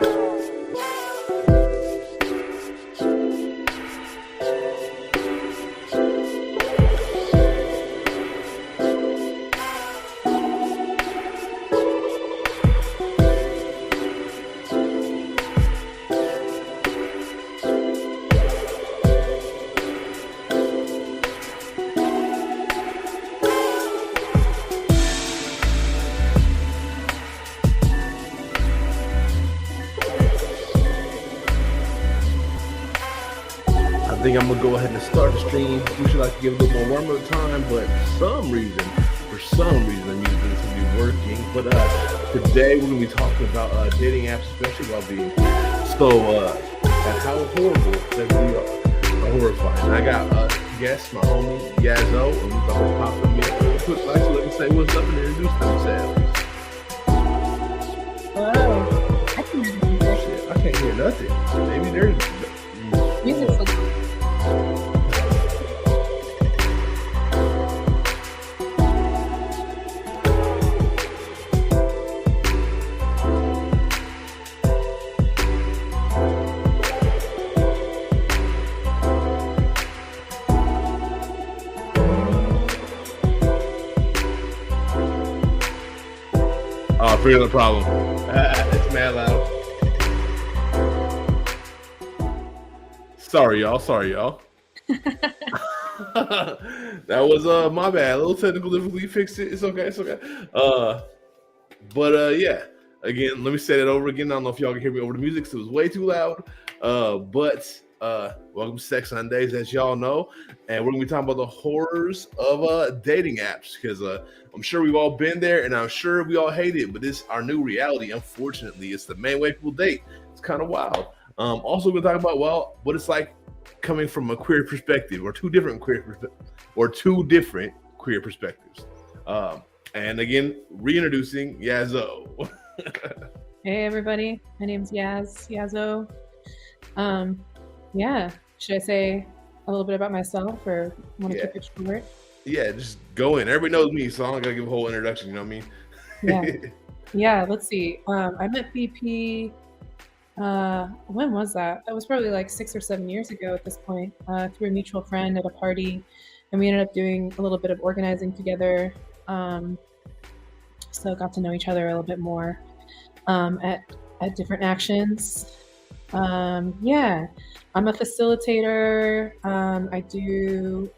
I think I'm gonna go ahead and start the stream. We should like to give a little more warm-up time, but for some reason, the music is to be working. But today we're gonna be talking about dating apps, especially while being so and how horrible that we are. Horrifying. I got guests, my homie Yazzo, and we're gonna pop them in real quick. Actually, let me say what's up and introduce themselves. Hello. I can hear you. Shit, I can't hear nothing. Maybe there's Music's so good. I figured the problem. It's mad loud. Sorry, y'all. That was my bad. A little technical difficulty. Fixed it. It's okay. Yeah. Again, let me say that over again. I don't know if y'all can hear me over the music, so it was way too loud. Welcome to Sex Sundays, as y'all know, and we're gonna be talking about the horrors of dating apps, because I'm sure we've all been there, and I'm sure we all hate it, but it's our new reality. Unfortunately, it's the main way people date. It's kind of wild. Also, we're gonna talk about what it's like coming from a queer perspective, or two different queer perspectives. And again, reintroducing Yazzo. Hey everybody, my name's Yazzo. Should I say a little bit about myself, or want to keep it short? Yeah, just go in. Everybody knows me, so I'm not gonna give a whole introduction. You know what I mean? Yeah. Let's see. I met BP. When was that? That was probably like 6 or 7 years ago at this point, through a mutual friend at a party, and we ended up doing a little bit of organizing together. So got to know each other a little bit more at different actions. I'm a facilitator. I do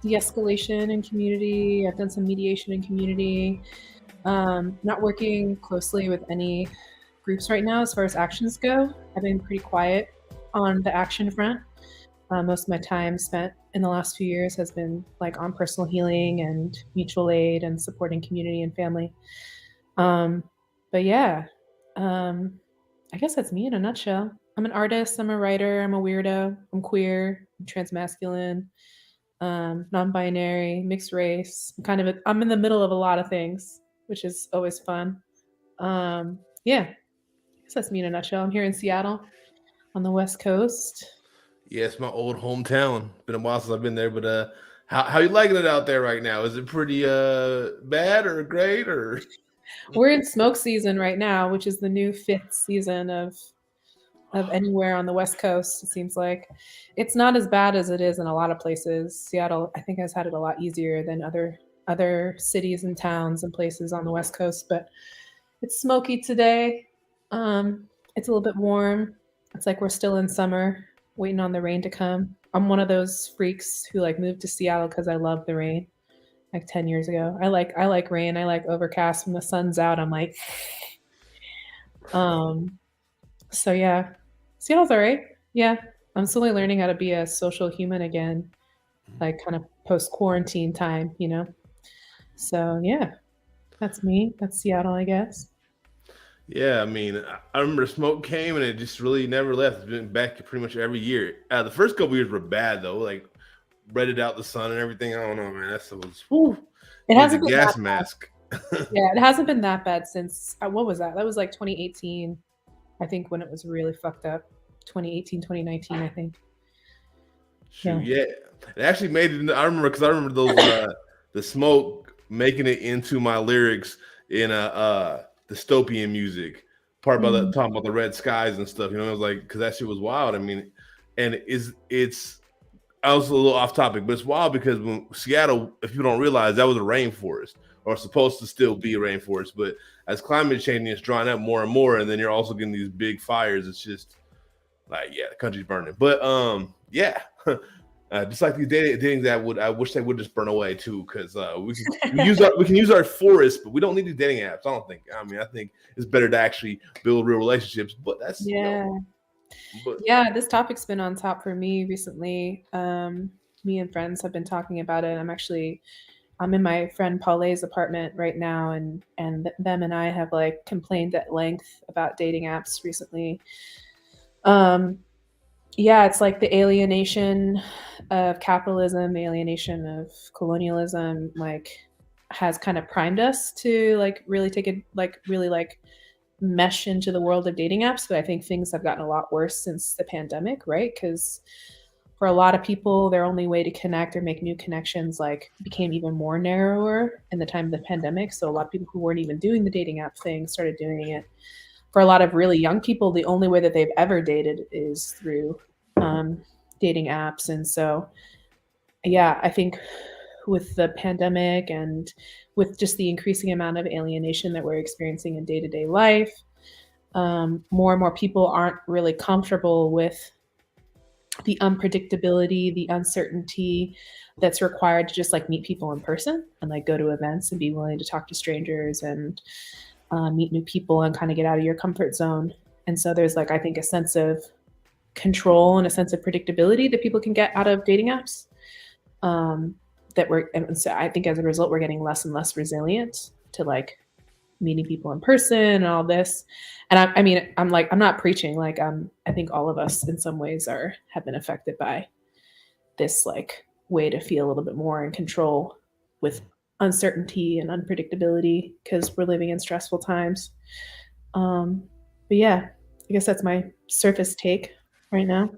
de-escalation in community. I've done some mediation in community. Not working closely with any groups right now as far as actions go. I've been pretty quiet on the action front. Most of my time spent in the last few years has been like on personal healing and mutual aid and supporting community and family. I guess that's me in a nutshell. I'm an artist, I'm a writer, I'm a weirdo, I'm queer, I'm transmasculine, non-binary, mixed race. I'm in the middle of a lot of things, which is always fun. I guess that's me in a nutshell. I'm here in Seattle on the West Coast. Yeah, it's my old hometown. Been a while since I've been there, but how you liking it out there right now? Is it pretty bad or great, or? We're in smoke season right now, which is the new 5th season of anywhere on the West Coast. It seems like it's not as bad as it is in a lot of places. Seattle, I think, has had it a lot easier than other cities and towns and places on the West Coast, but it's smoky today. It's a little bit warm. It's like we're still in summer, waiting on the rain to come. I'm one of those freaks who like moved to Seattle because I love the rain. Like 10 years ago. I like rain. I like overcast. When the sun's out, I'm like, so yeah, Seattle's all right. Yeah. I'm slowly learning how to be a social human again, like kind of post-quarantine time, you know? So yeah, that's me. That's Seattle, I guess. Yeah, I mean, I remember smoke came and it just really never left. It's been back pretty much every year. The first couple years were bad though, like redded out the sun and everything. I don't know, man. That stuff was it hasn't been gas mask. Yeah, it hasn't been that bad since what was that? That was like 2018, I think, when it was really fucked up. 2018, 2019, I think. Yeah, it actually made it. I remember those the smoke making it into my lyrics in dystopian music. part about that, talking about the red skies and stuff. You know, I was like, because that shit was wild. I mean, and it's I was a little off topic, but it's wild because when Seattle, if you don't realize, that was a rainforest, or supposed to still be a rainforest. But as climate change is drying up more and more, and then you're also getting these big fires, it's just like, yeah, the country's burning. But yeah, just like these dating that I wish they would just burn away too, because we can use our forests, but we don't need these dating apps. I don't think. I mean, I think it's better to actually build real relationships. But that's yeah, this topic's been on top for me recently. Me and friends have been talking about it. I'm in my friend Paulet's apartment right now, and them and I have like complained at length about dating apps recently. Yeah, it's like the alienation of capitalism, the alienation of colonialism, like has kind of primed us to like really take it, like really like mesh into the world of dating apps. But I think things have gotten a lot worse since the pandemic, right? Because for a lot of people, their only way to connect or make new connections like became even more narrower in the time of the pandemic. So a lot of people who weren't even doing the dating app thing started doing it. For a lot of really young people, the only way that they've ever dated is through dating apps. And so, yeah, I think with the pandemic and with just the increasing amount of alienation that we're experiencing in day-to-day life, more and more people aren't really comfortable with the unpredictability, the uncertainty that's required to just like meet people in person and like go to events and be willing to talk to strangers and meet new people and kind of get out of your comfort zone. And so there's like, I think, a sense of control and a sense of predictability that people can get out of dating apps. And so I think as a result, we're getting less and less resilient to like meeting people in person and all this. And I mean, I'm not preaching, like, I think all of us in some ways have been affected by this like way to feel a little bit more in control with uncertainty and unpredictability because we're living in stressful times. But yeah, I guess that's my surface take right now.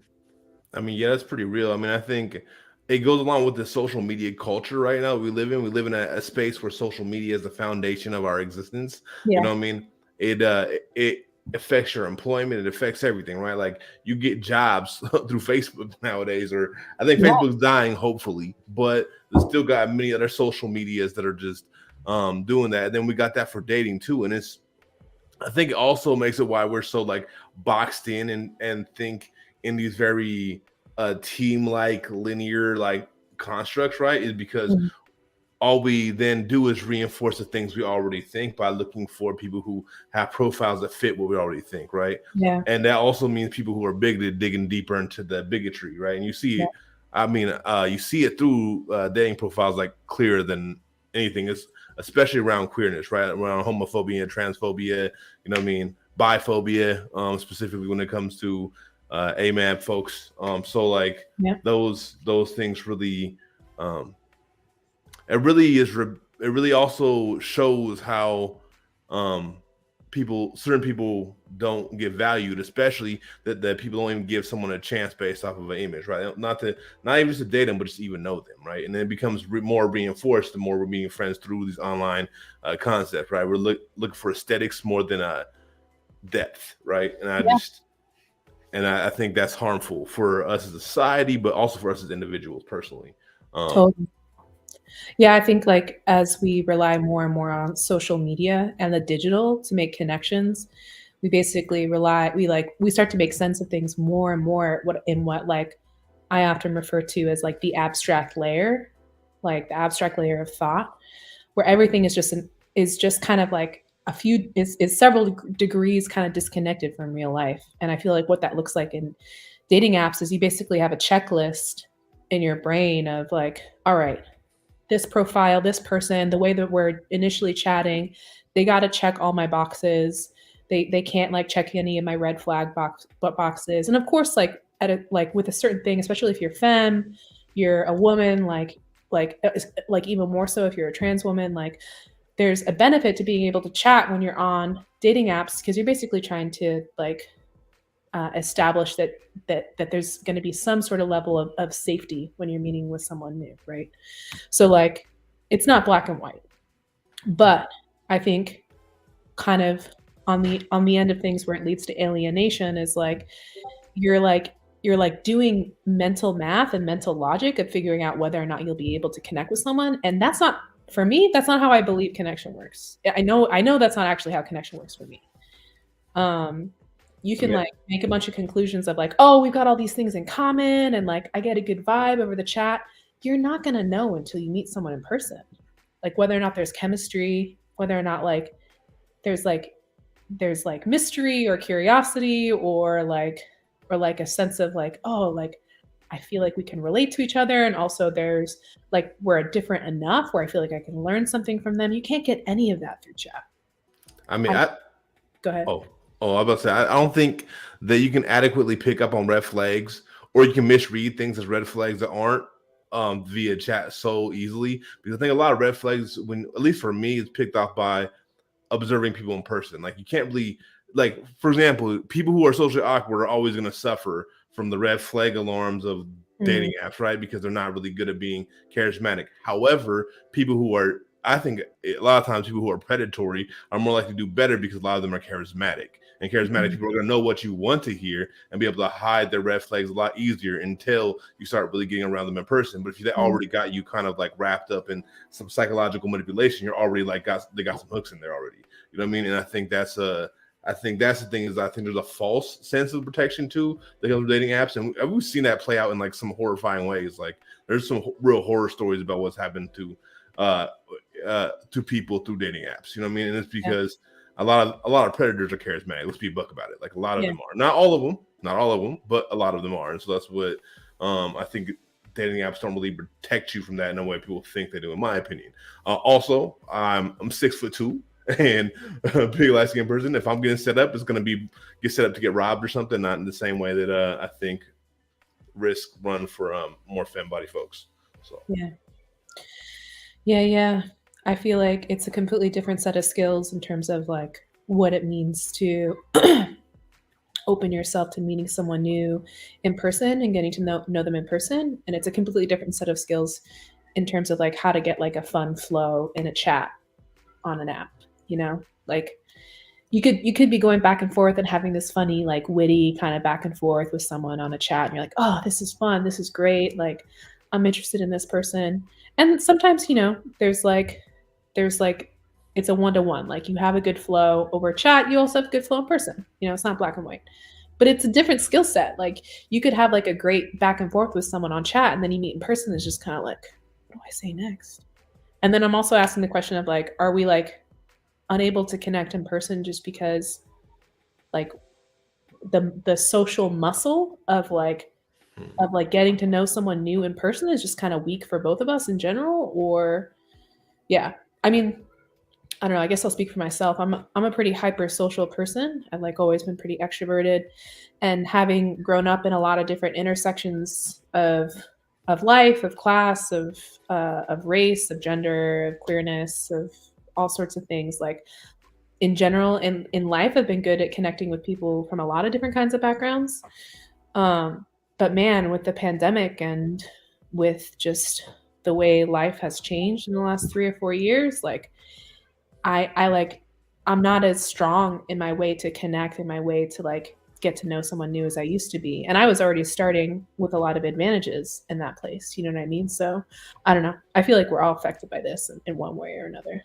I mean, yeah, that's pretty real. I mean, I think it goes along with the social media culture right now we live in. We live in a space where social media is the foundation of our existence. Yeah. You know what I mean? It affects your employment. It affects everything, right? Like you get jobs through Facebook nowadays, or I think Facebook's dying, hopefully, but there's still got many other social medias that are just doing that. And then we got that for dating too. And I think it also makes it why we're so like boxed in and think in these very team-like linear like constructs, right? Is because all we then do is reinforce the things we already think by looking for people who have profiles that fit what we already think, right? Yeah. And that also means people who are bigoted digging deeper into the bigotry, right? And you see it, I mean, you see it through dating profiles like clearer than anything. It's especially around queerness, right? Around homophobia and transphobia, you know what I mean? Biphobia, specifically when it comes to AMAB folks. So like those things really, it really also shows how certain people don't get valued, especially that people don't even give someone a chance based off of an image, right? Not even just to date them, but just even know them, right? And then it becomes more reinforced the more we're meeting friends through these online concepts, right? We're looking for aesthetics more than depth, right? And I think that's harmful for us as a society, but also for us as individuals personally. Totally. Yeah, I think like as we rely more and more on social media and the digital to make connections, we basically we start to make sense of things more and more what like I often refer to as like the abstract layer, like the abstract layer of thought, where everything is just kind of like is several degrees kind of disconnected from real life. And I feel like what that looks like in dating apps is you basically have a checklist in your brain of like, all right, this profile, this person, the way that we're initially chatting, they got to check all my boxes. They can't like check any of my red flag boxes. And of course, like with a certain thing, especially if you're femme, you're a woman, like even more so if you're a trans woman, like there's a benefit to being able to chat when you're on dating apps because you're basically trying to like establish that there's going to be some sort of level of safety when you're meeting with someone new, right? So like it's not black and white, but I think kind of on the end of things where it leads to alienation is like you're like you're like doing mental math and mental logic of figuring out whether or not you'll be able to connect with someone, and that's not, for me, that's not how I believe connection works. I know that's not actually how connection works for me. um you I can mean, like make a bunch of conclusions of like, oh, we've got all these things in common and like I get a good vibe over the chat. You're not going to know until you meet someone in person, like whether or not there's chemistry, whether or not like there's like there's like mystery or curiosity or like a sense of like, oh, like I feel like we can relate to each other, and also there's like we're different enough where I feel like I can learn something from them. You can't get any of that through chat. I mean, I, I Go ahead. oh I was about to say I don't think that you can adequately pick up on red flags, or you can misread things as red flags that aren't via chat so easily. Because I think a lot of red flags, when at least for me, is picked off by observing people in person. Like you can't really, like for example, people who are socially awkward are always going to suffer from the red flag alarms of Mm, dating apps, right? Because they're not really good at being charismatic. However, people who are, I think a lot of times people who are predatory are more likely to do better because a lot of them are charismatic. And charismatic mhm, people are going to know what you want to hear and be able to hide their red flags a lot easier until you start really getting around them in person. But if they mm, already got you kind of like wrapped up in some psychological manipulation, you're already like they got some hooks in there already. You know what I mean? And I think that's the thing, is I think there's a false sense of protection too that comes with dating apps, and we've seen that play out in like some horrifying ways. Like there's some real horror stories about what's happened uh to people through dating apps. You know what I mean? And it's yeah, because a lot of predators are charismatic. Let's be a buck about it. Like a lot of yeah, them are. Not all of them, but a lot of them are. And so that's what I think dating apps don't really protect you from that in a way people think they do, in my opinion. Also, I'm 6'2" and big light skinned person. If I'm getting set up, it's gonna be get set up to get robbed or something. Not in the same way that I think risk run for more femme body folks. So yeah, yeah. I feel like it's a completely different set of skills in terms of like what it means to open yourself to meeting someone new in person and getting to know them in person, and it's a completely different set of skills in terms of like how to get like a fun flow in a chat on an app, you know? Like you could be going back and forth and having this funny, like witty kind of back and forth with someone on a chat, and you're like, oh, this is fun, this is great, like I'm interested in this person. And sometimes, there's like it's a one-to-one. Like you have a good flow over chat, you also have a good flow in person. It's not black and white. But it's a different skill set. Like you could have like a great back and forth with someone on chat, and then you meet in person, it's just kind of like, what do I say next? And then I'm also asking the question of like, are we like unable to connect in person just because like the social muscle of like getting to know someone new in person is just kind of weak for both of us in general? Or yeah, I mean, I don't know, I guess I'll speak for myself. I'm a pretty hyper social person. I've like always been pretty extroverted, and having grown up in a lot of different intersections of life, of class, of race, of gender, of queerness, of all sorts of things, like in general in life I've been good at connecting with people from a lot of different kinds of backgrounds. But man, with the pandemic and with just the way life has changed in the last 3 or 4 years, like I like I'm not as strong in my way to connect, in my way to like get to know someone new as I used to be. And I was already starting with a lot of advantages in that place. You know what I mean? So I don't know. I feel like we're all affected by this in one way or another.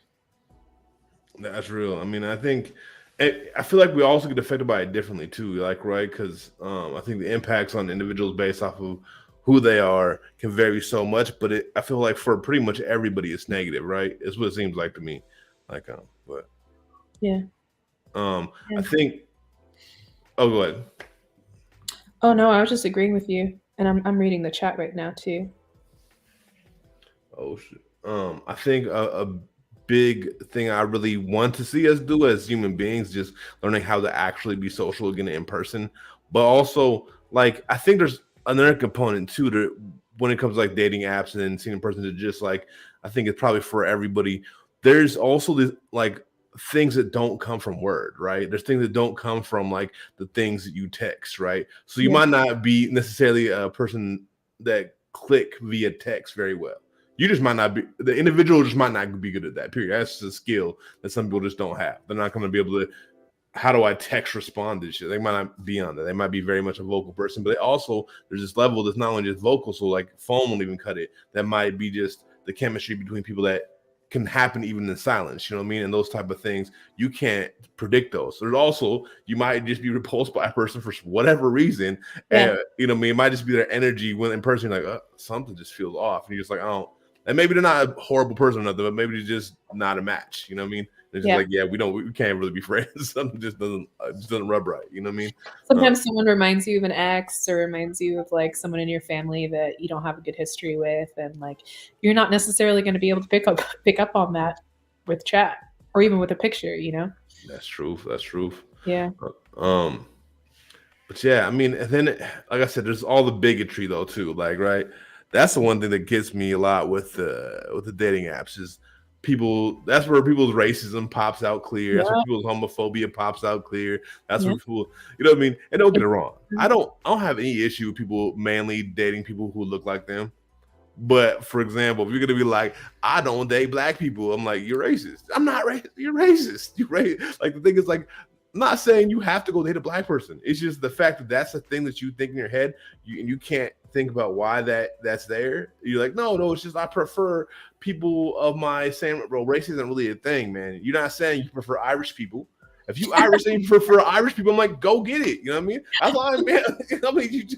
that's real. I mean, I feel like we also get affected by it differently too. Like, right? Because I think the impacts on individuals based off of who they are can vary so much. But I feel like for pretty much everybody, it's negative, right? It's what it seems like to me. Like, but Yeah. I Yeah. think. Oh, go ahead. Oh no, I was just agreeing with you. And I'm reading the chat right now too. Oh shit. I think a big thing I really want to see us do as human beings, just learning how to actually be social again in person. But also, like, I think there's another component too to when it comes to like dating apps and then seeing in person, to just like I think it's probably for everybody. There's also this like things that don't come from word, right? There's things that don't come from like the things that you text, right? So you Yeah. might not be necessarily a person that click via text very well. You just might not be, the individual just might not be good at that, period. That's a skill that some people just don't have. They're not going to be able to how do I text respond to shit? They might not be on that. They might be very much a vocal person, but they also, there's this level that's not only just vocal, so like phone won't even cut it. That might be just the chemistry between people that can happen even in silence, you know what I mean? And those type of things, you can't predict those. There's also, you might just be repulsed by a person for whatever reason. Yeah. And, you know what I mean? It might just be their energy when in person, you're like, something just feels off. And you're just like, I don't, and maybe they're not a horrible person or nothing, but maybe they're just not a match, you know what I mean? They're just like, yeah, we can't really be friends. Something just doesn't rub right, you know what I mean? Sometimes someone reminds you of an ex, or reminds you of like someone in your family that you don't have a good history with, and like you're not necessarily going to be able to pick up on that with chat or even with a picture, you know? That's truth. That's truth. Yeah. But yeah, I mean, and then like I said, there's all the bigotry though too. Like, right, that's the one thing that gets me a lot with the dating apps is people. That's where people's racism pops out clear. That's where people's homophobia pops out clear. That's where people, you know what I mean. And don't get it wrong, I don't have any issue with people mainly dating people who look like them. But for example, if you're gonna be like, I don't date black people, I'm like, you're racist. I'm not racist. You're racist. You're racist. Like the thing is, like, I'm not saying you have to go date a black person. It's just the fact that that's the thing that you think in your head, and you can't think about why that's there. You're like, no, it's just I prefer people of my same. Bro, race isn't really a thing, man. You're not saying you prefer Irish people. If you Irish and you prefer Irish people, I'm like, go get it. You know what I mean? That's all I mean. I mean,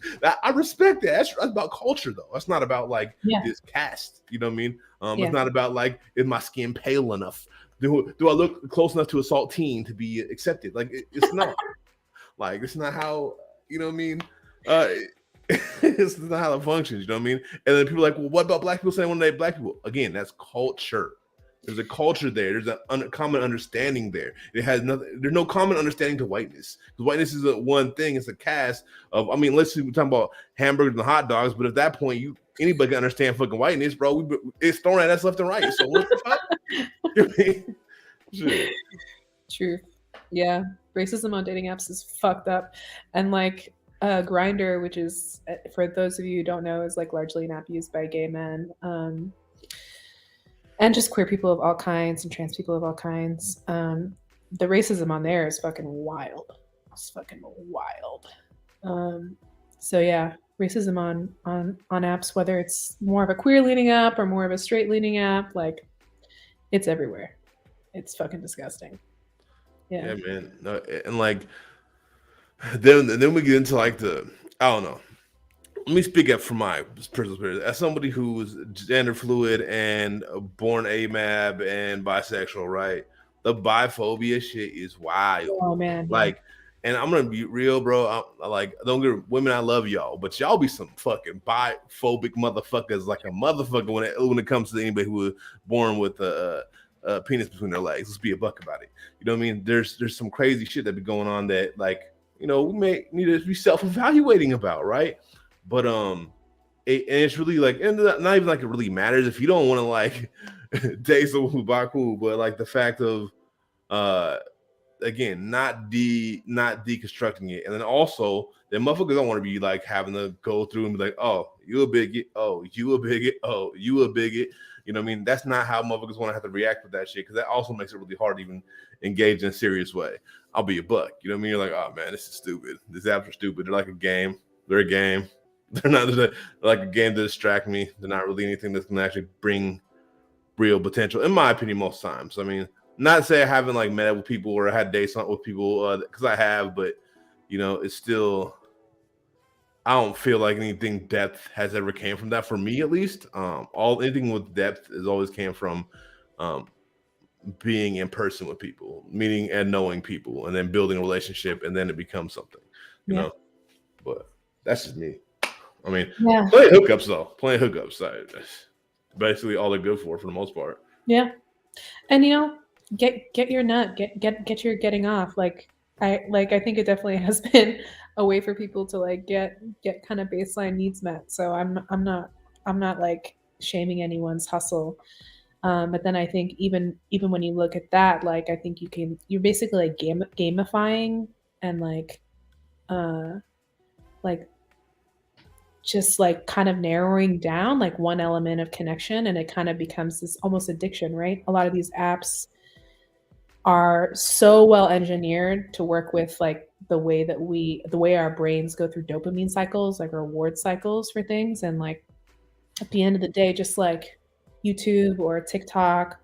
I respect that. That's about culture, though. That's not about like this caste. You know what I mean? It's not about like, is my skin pale enough? Do I look close enough to a saltine to be accepted? Like, it's not. Like, it's not how, you know what I mean? It's not how it functions. You know what I mean? And then people are like, well, what about black people saying when they black people? Again, that's culture. There's a culture there. There's a common understanding there. It has nothing. There's no common understanding to whiteness. Because whiteness is a one thing. It's a cast of. I mean, let's see. We're talking about hamburgers and hot dogs, but at that point, anybody can understand fucking whiteness, bro. It's thrown at us left and right. So what the fuck? Shit. Truth. Yeah, racism on dating apps is fucked up, and like Grindr, which is, for those of you who don't know, is like largely an app used by gay men. And just queer people of all kinds and trans people of all kinds. The racism on there is fucking wild. It's fucking wild. So yeah, racism on apps, whether it's more of a queer leaning app or more of a straight leaning app, like it's everywhere. It's fucking disgusting. Yeah, man. No, and like then we get into like I don't know. Let me speak up from my personal experience. As somebody who's gender fluid and born AMAB and bisexual, right? The biphobia shit is wild. Oh man. Like, and I'm gonna be real, bro. I like, don't get women, I love y'all, but y'all be some fucking biphobic motherfuckers, like a motherfucker when it comes to anybody who was born with a penis between their legs. Let's be a buck about it. You know what I mean? There's some crazy shit that be going on that, like, you know, we may need to be self-evaluating about, right? But and it's really like, and not even like it really matters if you don't want to like date someone who's baku, but like the fact of again, not deconstructing it, and then also the motherfuckers don't want to be like having to go through and be like, oh, you a bigot, oh, you a bigot, oh, you a bigot. You know what I mean? That's not how motherfuckers want to have to react with that shit, because that also makes it really hard to even engage in a serious way. I'll be a buck. You know what I mean? You're like, oh man, this is stupid. These apps are stupid. They're like a game. They're a game. They're not like a game to distract me. They're not really anything that's gonna actually bring real potential, in my opinion, most times. I mean, not to say I haven't like met up with people or had dates with people, because I have, but you know, it's still, I don't feel like anything depth has ever came from that, for me at least. Anything with depth has always came from being in person with people, meeting and knowing people, and then building a relationship, and then it becomes something, you know. But that's just me. I mean, plenty of hookups though. Plenty of hookups. That's basically all they're good for the most part. Yeah, and you know, get your nut, get your getting off. Like I think it definitely has been a way for people to like get kind of baseline needs met. So I'm not like shaming anyone's hustle. But then I think even when you look at that, like I think you're basically like gamifying and like just like kind of narrowing down like one element of connection, and it kind of becomes this almost addiction, right? A lot of these apps are so well engineered to work with like the way our brains go through dopamine cycles, like reward cycles for things. And like at the end of the day, just like YouTube or TikTok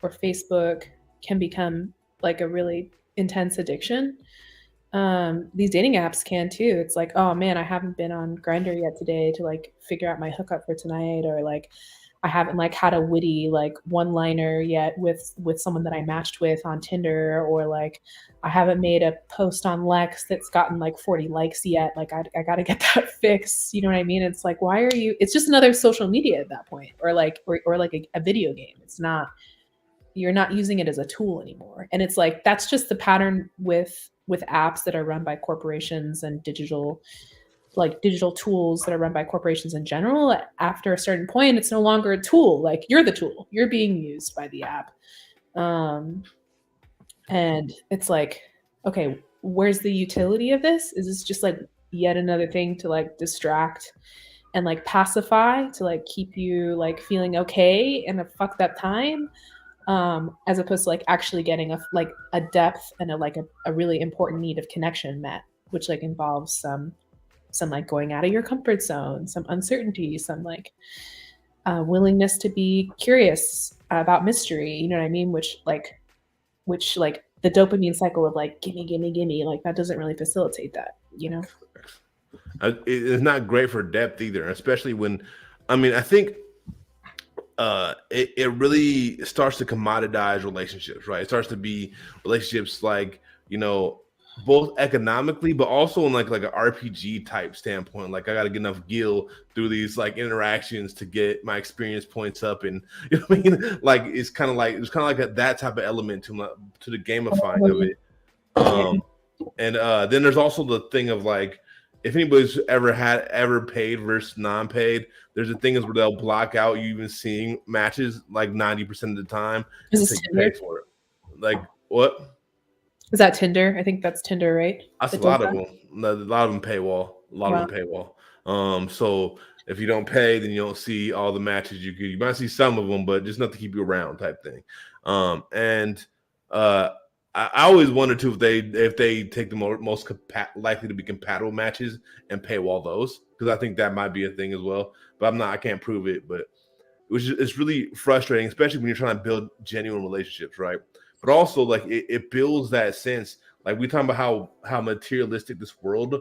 or Facebook can become like a really intense addiction. These dating apps can too. It's like, oh man, I haven't been on Grinder yet today to like figure out my hookup for tonight, or like I haven't like had a witty like one liner yet with someone that I matched with on Tinder, or like I haven't made a post on Lex that's gotten like 40 likes yet. Like I got to get that fixed. You know what I mean? It's like, why are you? It's just another social media at that point, or like or like a video game. It's not, you're not using it as a tool anymore. And it's like that's just the pattern with apps that are run by corporations and digital tools that are run by corporations in general. After a certain point, it's no longer a tool. Like you're the tool, you're being used by the app. And it's like, okay, where's the utility of this? Is this just like yet another thing to like distract and like pacify, to like keep you like feeling okay in a fucked up time, as opposed to like actually getting a depth and a really important need of connection met, which like involves some like going out of your comfort zone, some uncertainty, some like willingness to be curious about mystery. You know what I mean? Which the dopamine cycle of like gimme, gimme, gimme, like that doesn't really facilitate that. You know? It's not great for depth either, especially when, I mean, I think it really starts to commoditize relationships, right? It starts to be relationships like, you know, both economically, but also in like an RPG type standpoint. Like I got to get enough gil through these like interactions to get my experience points up, and you know what I mean. Like it's kind of like that type of element to the gamifying of it. And then there's also the thing of like, if anybody's ever paid versus non-paid, there's a thing is where they'll block out you even seeing matches like 90% of the time. Is this Tinder? Pay for it. Like what? Is that Tinder? I think that's Tinder, right? That's a lot of them. A lot of them paywall. So if you don't pay, then you don't see all the matches you could. You might see some of them, but just enough to keep you around, type thing. I always wonder too if they take the most likely to be compatible matches and paywall those, because I think that might be a thing as well. But I can't prove it. But it's really frustrating, especially when you're trying to build genuine relationships, right? But also like it builds that sense. Like we talk about how materialistic this world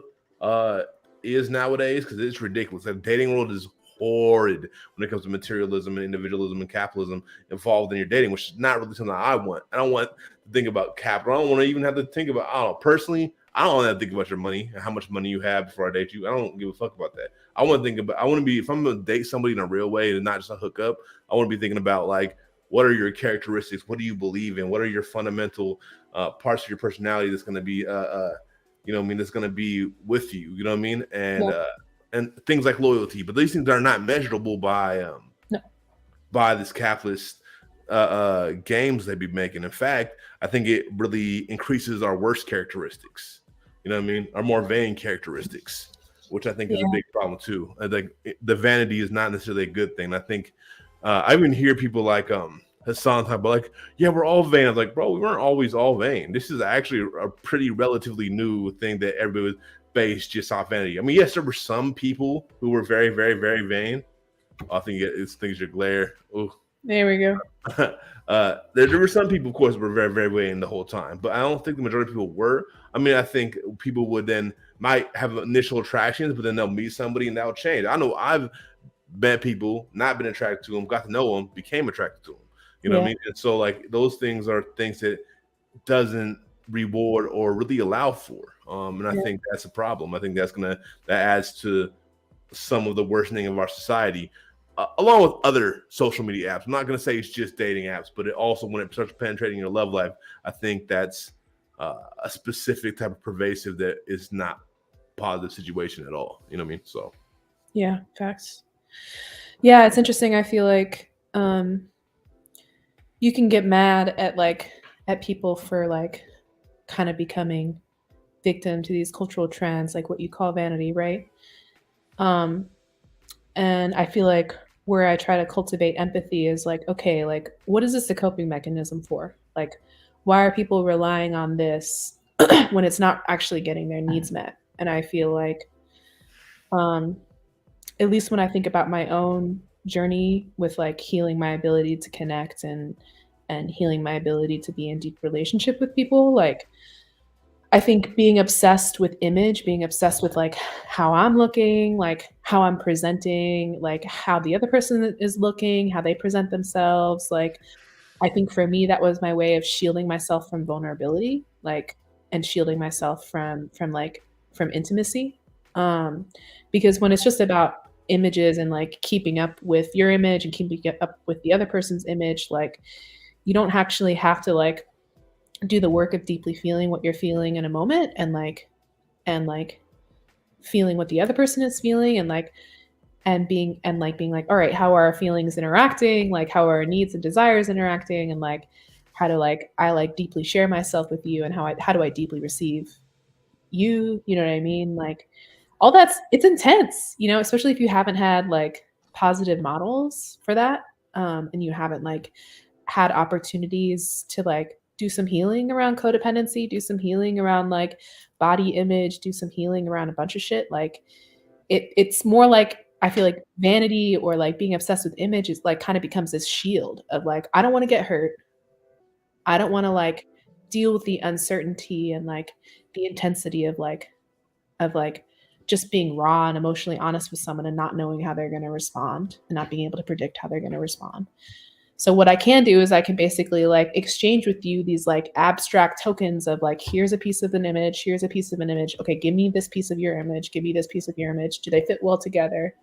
is nowadays, because it's ridiculous. The dating world is horrid when it comes to materialism and individualism and capitalism involved in your dating, which is not really something I want. I don't want to think about capital. I don't want to even have to think about, I don't know, personally, I don't want to have to think about your money and how much money you have before I date you. I don't give a fuck about that. I want to be, if I'm going to date somebody in a real way and not just a hookup, I want to be thinking about like, what are your characteristics? What do you believe in? What are your fundamental parts of your personality that's going to be, that's going to be with you, you know what I mean? And things like loyalty, but these things are not measurable by this capitalist games they be making. In fact, I think it really increases our worst characteristics. You know what I mean? Our more vain characteristics, which I think is a big problem too. I think the vanity is not necessarily a good thing. I think I even hear people like Hassan talk about like, yeah, we're all vain. I was like, bro, we weren't always all vain. This is actually a pretty relatively new thing that everybody was based just off vanity. I mean, yes, there were some people who were very, very, very vain. I think it's things your glare. Ooh. There we go. There were some people, of course, were very, very vain the whole time, but I don't think the majority of people were. I mean, I think people might have initial attractions, but then they'll meet somebody and that'll change. I know I've met people, not been attracted to them, got to know them, became attracted to them. You know what I mean? And so like those things are things that doesn't reward or really allow for. And I think that's a problem. I think that adds to some of the worsening of our society, along with other social media apps. I'm not going to say it's just dating apps, but it also, when it starts penetrating your love life, I think that's a specific type of pervasive that is not a positive situation at all. You know what I mean? So yeah, facts. Yeah, it's interesting. I feel like you can get mad at people for like kind of becoming victim to these cultural trends, like what you call vanity, right? And I feel like where I try to cultivate empathy is like, okay, like what is this a coping mechanism for? Like, why are people relying on this when it's not actually getting their needs met? And I feel like, um, at least when I think about my own journey with like healing my ability to connect and healing my ability to be in deep relationship with people, like I think being obsessed with image, being obsessed with like how I'm looking, like how I'm presenting, like how the other person is looking, how they present themselves, like I think for me that was my way of shielding myself from vulnerability, like and shielding myself from intimacy. Um because when it's just about images and like keeping up with your image and keeping up with the other person's image, like you don't actually have to like do the work of deeply feeling what you're feeling in a moment and like feeling what the other person is feeling and being like, all right, how are our feelings interacting, like how are our needs and desires interacting, and like how do like I like deeply share myself with you, and how do I deeply receive you, you know what I mean, like all that's it's intense, especially if you haven't had like positive models for that, and you haven't like had opportunities to like do some healing around codependency, do some healing around like body image, do some healing around a bunch of shit. Like it's more like I feel like vanity or like being obsessed with image is like kind of becomes this shield of like I don't want to get hurt. I don't want to like deal with the uncertainty and like the intensity of like just being raw and emotionally honest with someone and not knowing how they're going to respond and not being able to predict how they're going to respond. So what I can do is I can basically like exchange with you these like abstract tokens of like, here's a piece of an image, here's a piece of an image. Okay, give me this piece of your image, give me this piece of your image. Do they fit well together?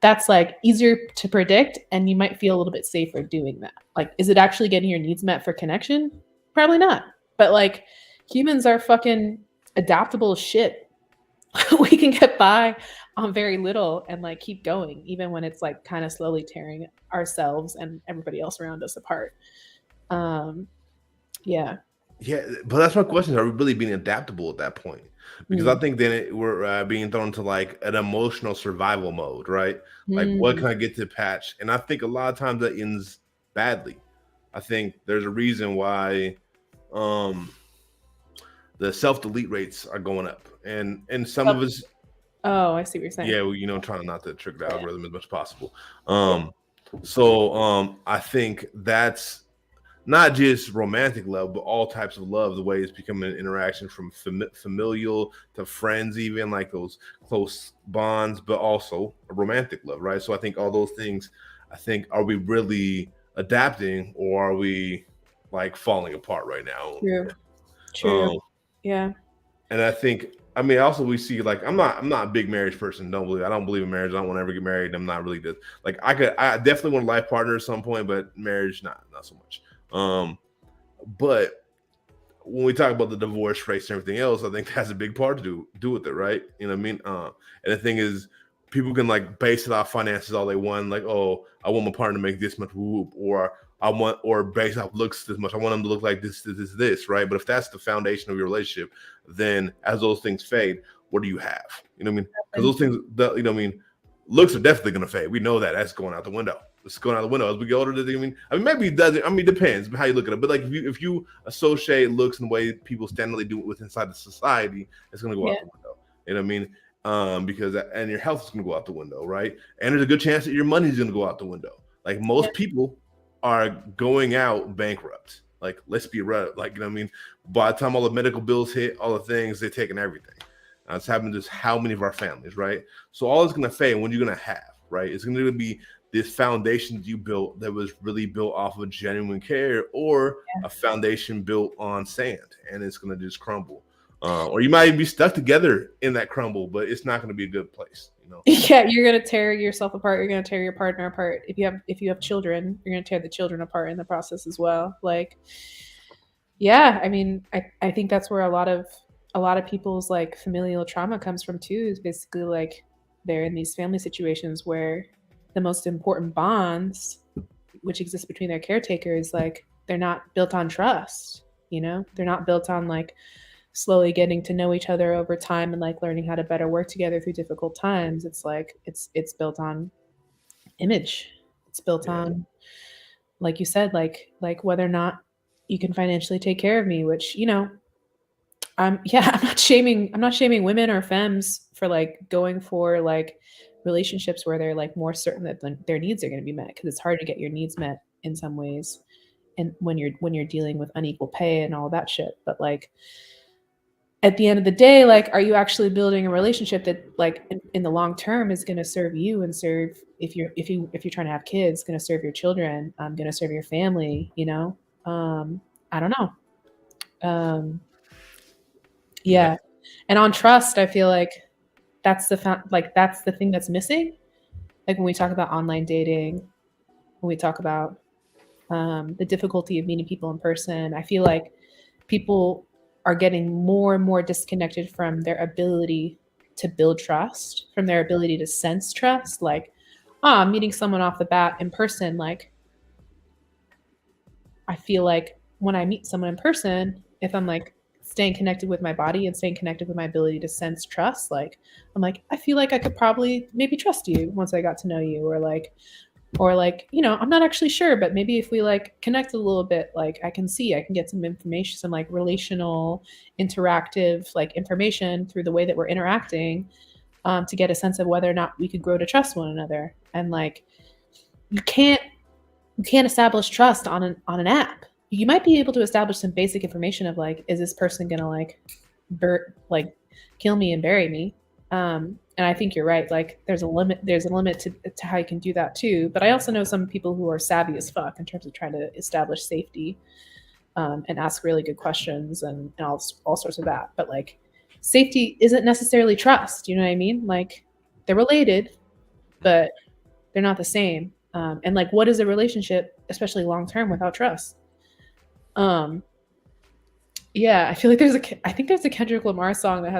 That's like easier to predict and you might feel a little bit safer doing that. Like, is it actually getting your needs met for connection? Probably not. But like humans are fucking adaptable as shit. We can get by on very little and like keep going even when it's like kind of slowly tearing ourselves and everybody else around us apart. um yeah. Yeah, but that's my question: are we really being adaptable at that point? Because I Mm. think then we're being thrown into like an emotional survival mode, right? Like, what Mm. can I get to patch? And I think a lot of times that ends badly. I think there's a reason why um, the self delete rates are going up, and some of us, Oh, I see what you're saying. yeah, well, trying not to trigger the Yeah. algorithm as much as possible. Yeah. I think that's not just romantic love, but all types of love. The way it's becoming an interaction from familial to friends, even like those close bonds, but also a romantic love, right? So I think all those things. I think, are we really adapting, or are we like falling apart right now? True. True. Um, Yeah. and I think, I mean, also we see like I'm not a big marriage person. I don't believe in marriage. I don't want to ever get married. I'm not really good. Like I definitely want a life partner at some point, but marriage not so much. Um, but when we talk about the divorce rates and everything else, I think that's a big part to do with it, right? You know what I mean? And the thing is, people can like base it off finances all they want, like, oh, I want my partner to make this much, whoop, or based off looks this much. I want them to look like this, right? But if that's the foundation of your relationship, then as those things fade, what do you have? You know what I mean? Because those things, looks are definitely going to fade. We know that. That's going out the window. It's going out the window as we get older. I mean, maybe it doesn't. I mean, it depends how you look at it. But like, if you associate looks and the way people standardly do it with inside the society, it's going to go Yeah. out the window. You know what I mean? Because and your health is going to go out the window, right? And there's a good chance that your money is going to go out the window. Like most people are going out bankrupt. Like, let's be real. Like, you know what I mean? By the time all the medical bills hit, all the things, they're taking everything. It's happening to how many of our families, right? So all is going to fade. When you're going to have, right? It's going to be this foundation that you built that was really built off of genuine care, or a foundation built on sand, and it's going to just crumble. Or you might even be stuck together in that crumble, but it's not going to be a good place. Yeah, you're gonna tear yourself apart. You're gonna tear your partner apart. If you have children, you're gonna tear the children apart in the process as well. Like, yeah, I mean, I think that's where a lot of people's like familial trauma comes from too. Is basically like they're in these family situations where the most important bonds, which exist between their caretakers, like they're not built on trust. They're not built on like slowly getting to know each other over time and like learning how to better work together through difficult times. It's like it's built on image. It's built Yeah. on, like you said, like whether or not you can financially take care of me, which, I'm not shaming women or femmes for like going for like relationships where they're like more certain that their needs are going to be met, because it's hard to get your needs met in some ways, and when you're dealing with unequal pay and all that shit. But like at the end of the day, like, are you actually building a relationship that like in the long term is going to serve you and serve, if you're trying to have kids, going to serve your children, going to serve your family, I don't know. Yeah. Yeah. And on trust, I feel like that's the thing that's missing. Like when we talk about online dating, when we talk about the difficulty of meeting people in person, I feel like people are getting more and more disconnected from their ability to build trust, from their ability to sense trust. Like, I'm meeting someone off the bat in person. Like, I feel like when I meet someone in person, if I'm like staying connected with my body and staying connected with my ability to sense trust, like, I'm like, I feel like I could probably maybe trust you once I got to know you, or like, I'm not actually sure, but maybe if we like connect a little bit, like I can get some information, some like relational, interactive, like information through the way that we're interacting, to get a sense of whether or not we could grow to trust one another. And like, you can't establish trust on an app. You might be able to establish some basic information of like, is this person gonna like like kill me and bury me? And I think you're right. Like, there's a limit. There's a limit to how you can do that too. But I also know some people who are savvy as fuck in terms of trying to establish safety, and ask really good questions, and all sorts of that. But like, safety isn't necessarily trust. You know what I mean? Like, they're related, but they're not the same. And like, what is a relationship, especially long term, without trust? Um, Yeah, I feel like I think there's a Kendrick Lamar song that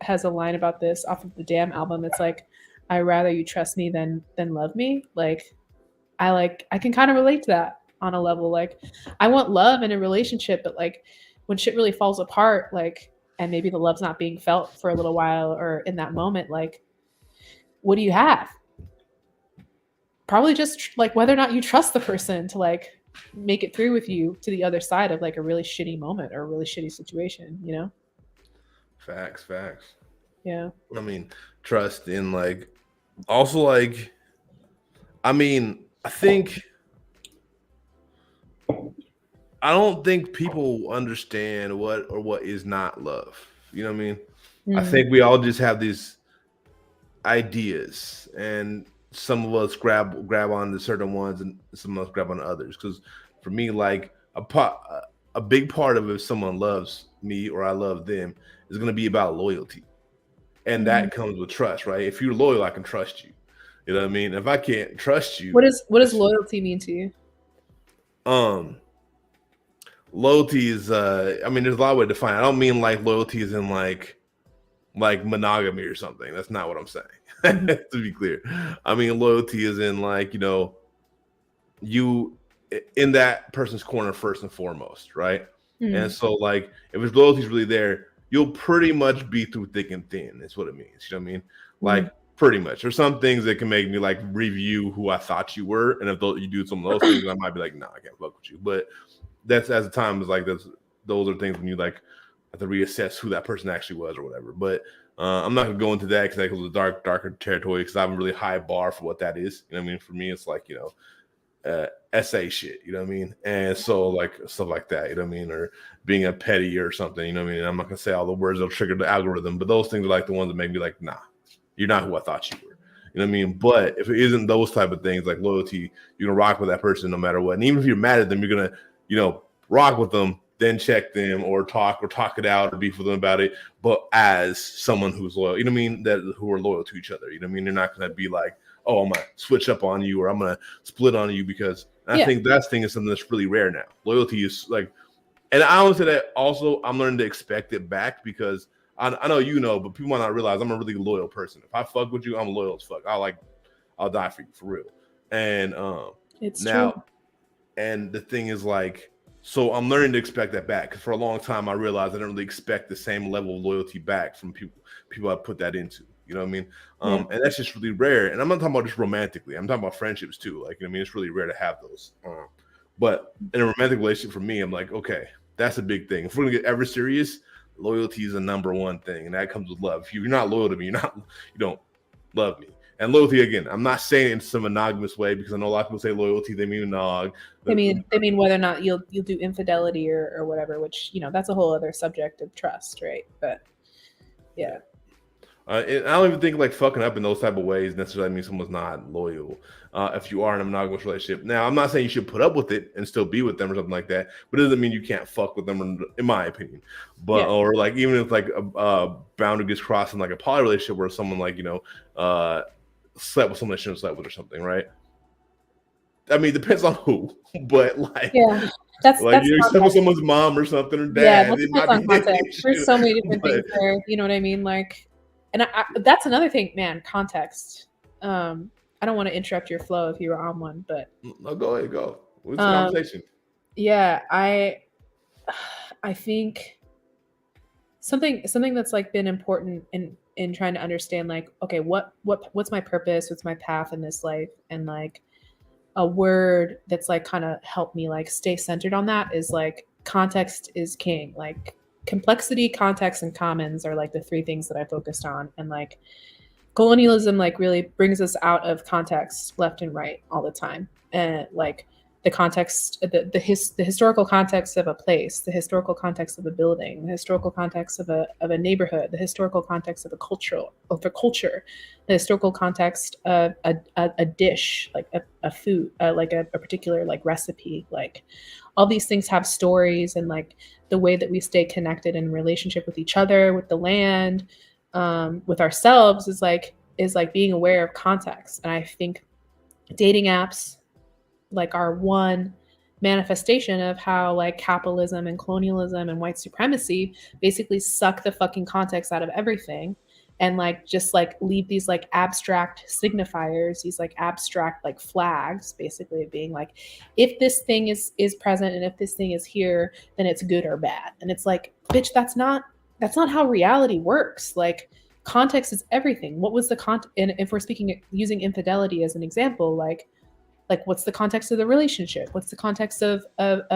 has a line about this off of the Damn album. It's like, I rather you trust me than love me. Like, I can kind of relate to that on a level. Like, I want love in a relationship, but like when shit really falls apart, like, and maybe the love's not being felt for a little while or in that moment, like, what do you have? Probably just like whether or not you trust the person to like make it through with you to the other side of like a really shitty moment or a really shitty situation. Facts, facts. Yeah. I mean, trust in like also like I mean, I don't think people understand what is not love. You know what I mean? I Mm. think we all just have these ideas, and some of us grab on to certain ones, and some of us grab on to others. Because for me, like a big part of if someone loves me or I love them is going to be about loyalty, and Mm. that comes with trust, right? If you're loyal, I can trust you. You know what I mean? If I can't trust you, What does loyalty mean to you? um, loyalty is I mean, there's a lot of ways to define it. I don't mean like loyalty is in like monogamy or something. That's not what I'm saying. Mhm. To be clear, I mean loyalty is in like you in that person's corner first and foremost, right? And Mm. so like if his loyalty is really there, you'll pretty much be through thick and thin. Is what it means. You know what I mean? Mm. Like pretty much. There's some things that can make me like review who I thought you were, and if you do some of those things, I might be like, nah, I can't fuck with you. But that's as the time is like those are things when you like have to reassess who that person actually was or whatever. But I'm not gonna go into that because that goes to darker territory because I have a really high bar for what that is. You know what I mean? For me, it's like essay shit. You know what I mean? And so like stuff like that. You know what I mean? Or being a petty or something. You know what I mean? I'm not gonna say all the words that'll trigger the algorithm, but those things are like the ones that make me like, nah, you're not who I thought you were. You know what I mean? But if it isn't those type of things like loyalty, you're gonna rock with that person no matter what. And even if you're mad at them, you're gonna rock with them, then check them or talk it out or beef with them about it, but as someone who's loyal, you know what I mean? That who are loyal to each other. You know what I mean? They're not gonna be like, oh, I'm gonna switch up on you or I'm gonna split on you because I Yeah. think that thing is something that's really rare now. Loyalty is like, and I would say that also I'm learning to expect it back because I know but people might not realize I'm a really loyal person. If I fuck with you, I'm loyal as fuck. I'll die for you for real. And It's now, true. and the thing is like, so I'm learning to expect that back because for a long time I realized I didn't really expect the same level of loyalty back from people I put that into. You know what I mean? Yeah. And that's just really rare. And I'm not talking about just romantically. I'm talking about friendships too. Like, you know what I mean? It's really rare to have those. But in a romantic relationship, for me, I'm like, okay, that's a big thing. If we're gonna get ever serious, loyalty is the number one thing, and that comes with love. If you're not loyal to me, you don't love me. And loyalty, again, I'm not saying it in some monogamous way, because I know a lot of people say loyalty, they mean nog. They mean whether or not you'll do infidelity or whatever, which, you know, that's a whole other subject of trust, right? But yeah. And I don't even think like fucking up in those type of ways necessarily means someone's not loyal. If you are in a monogamous relationship, now I'm not saying you should put up with it and still be with them or something like that, but it doesn't mean you can't fuck with them, in my opinion. But or like even if like a boundary gets crossed in like a poly relationship where someone like slept with someone they shouldn't have slept with or something, right? I mean, it depends on who, but like that's you slept with someone's mom or something or dad. Yeah, it depends on context. There's so many different things there. You know what I mean? Like. And that's another thing, man, context. I don't want to interrupt your flow if you were on one, but no, go ahead, go. What's the conversation? Yeah, I think something that's like been important in trying to understand, like, okay, what's my purpose, what's my path in this life, and like a word that's like kind of helped me like stay centered on that is like context is king. Like complexity, context, and commons are like the three things that I focused on. And like colonialism like really brings us out of context left and right all the time. And like the context, the historical context of a place, the historical context of a building, the historical context of a neighborhood, the historical context of the culture, the historical context of a dish, like a food, like a particular like recipe. Like all these things have stories, and like the way that we stay connected in relationship with each other, with the land, with ourselves is like being aware of context. And I think dating apps like are one manifestation of how like capitalism and colonialism and white supremacy basically suck the fucking context out of everything, and like just like leave these like abstract signifiers, these like abstract like flags, basically being like, if this thing is present and if this thing is here, then it's good or bad. And it's like, bitch, that's not how reality works. Like context is everything. What was the and if we're using infidelity as an example, like what's the context of the relationship? What's the context of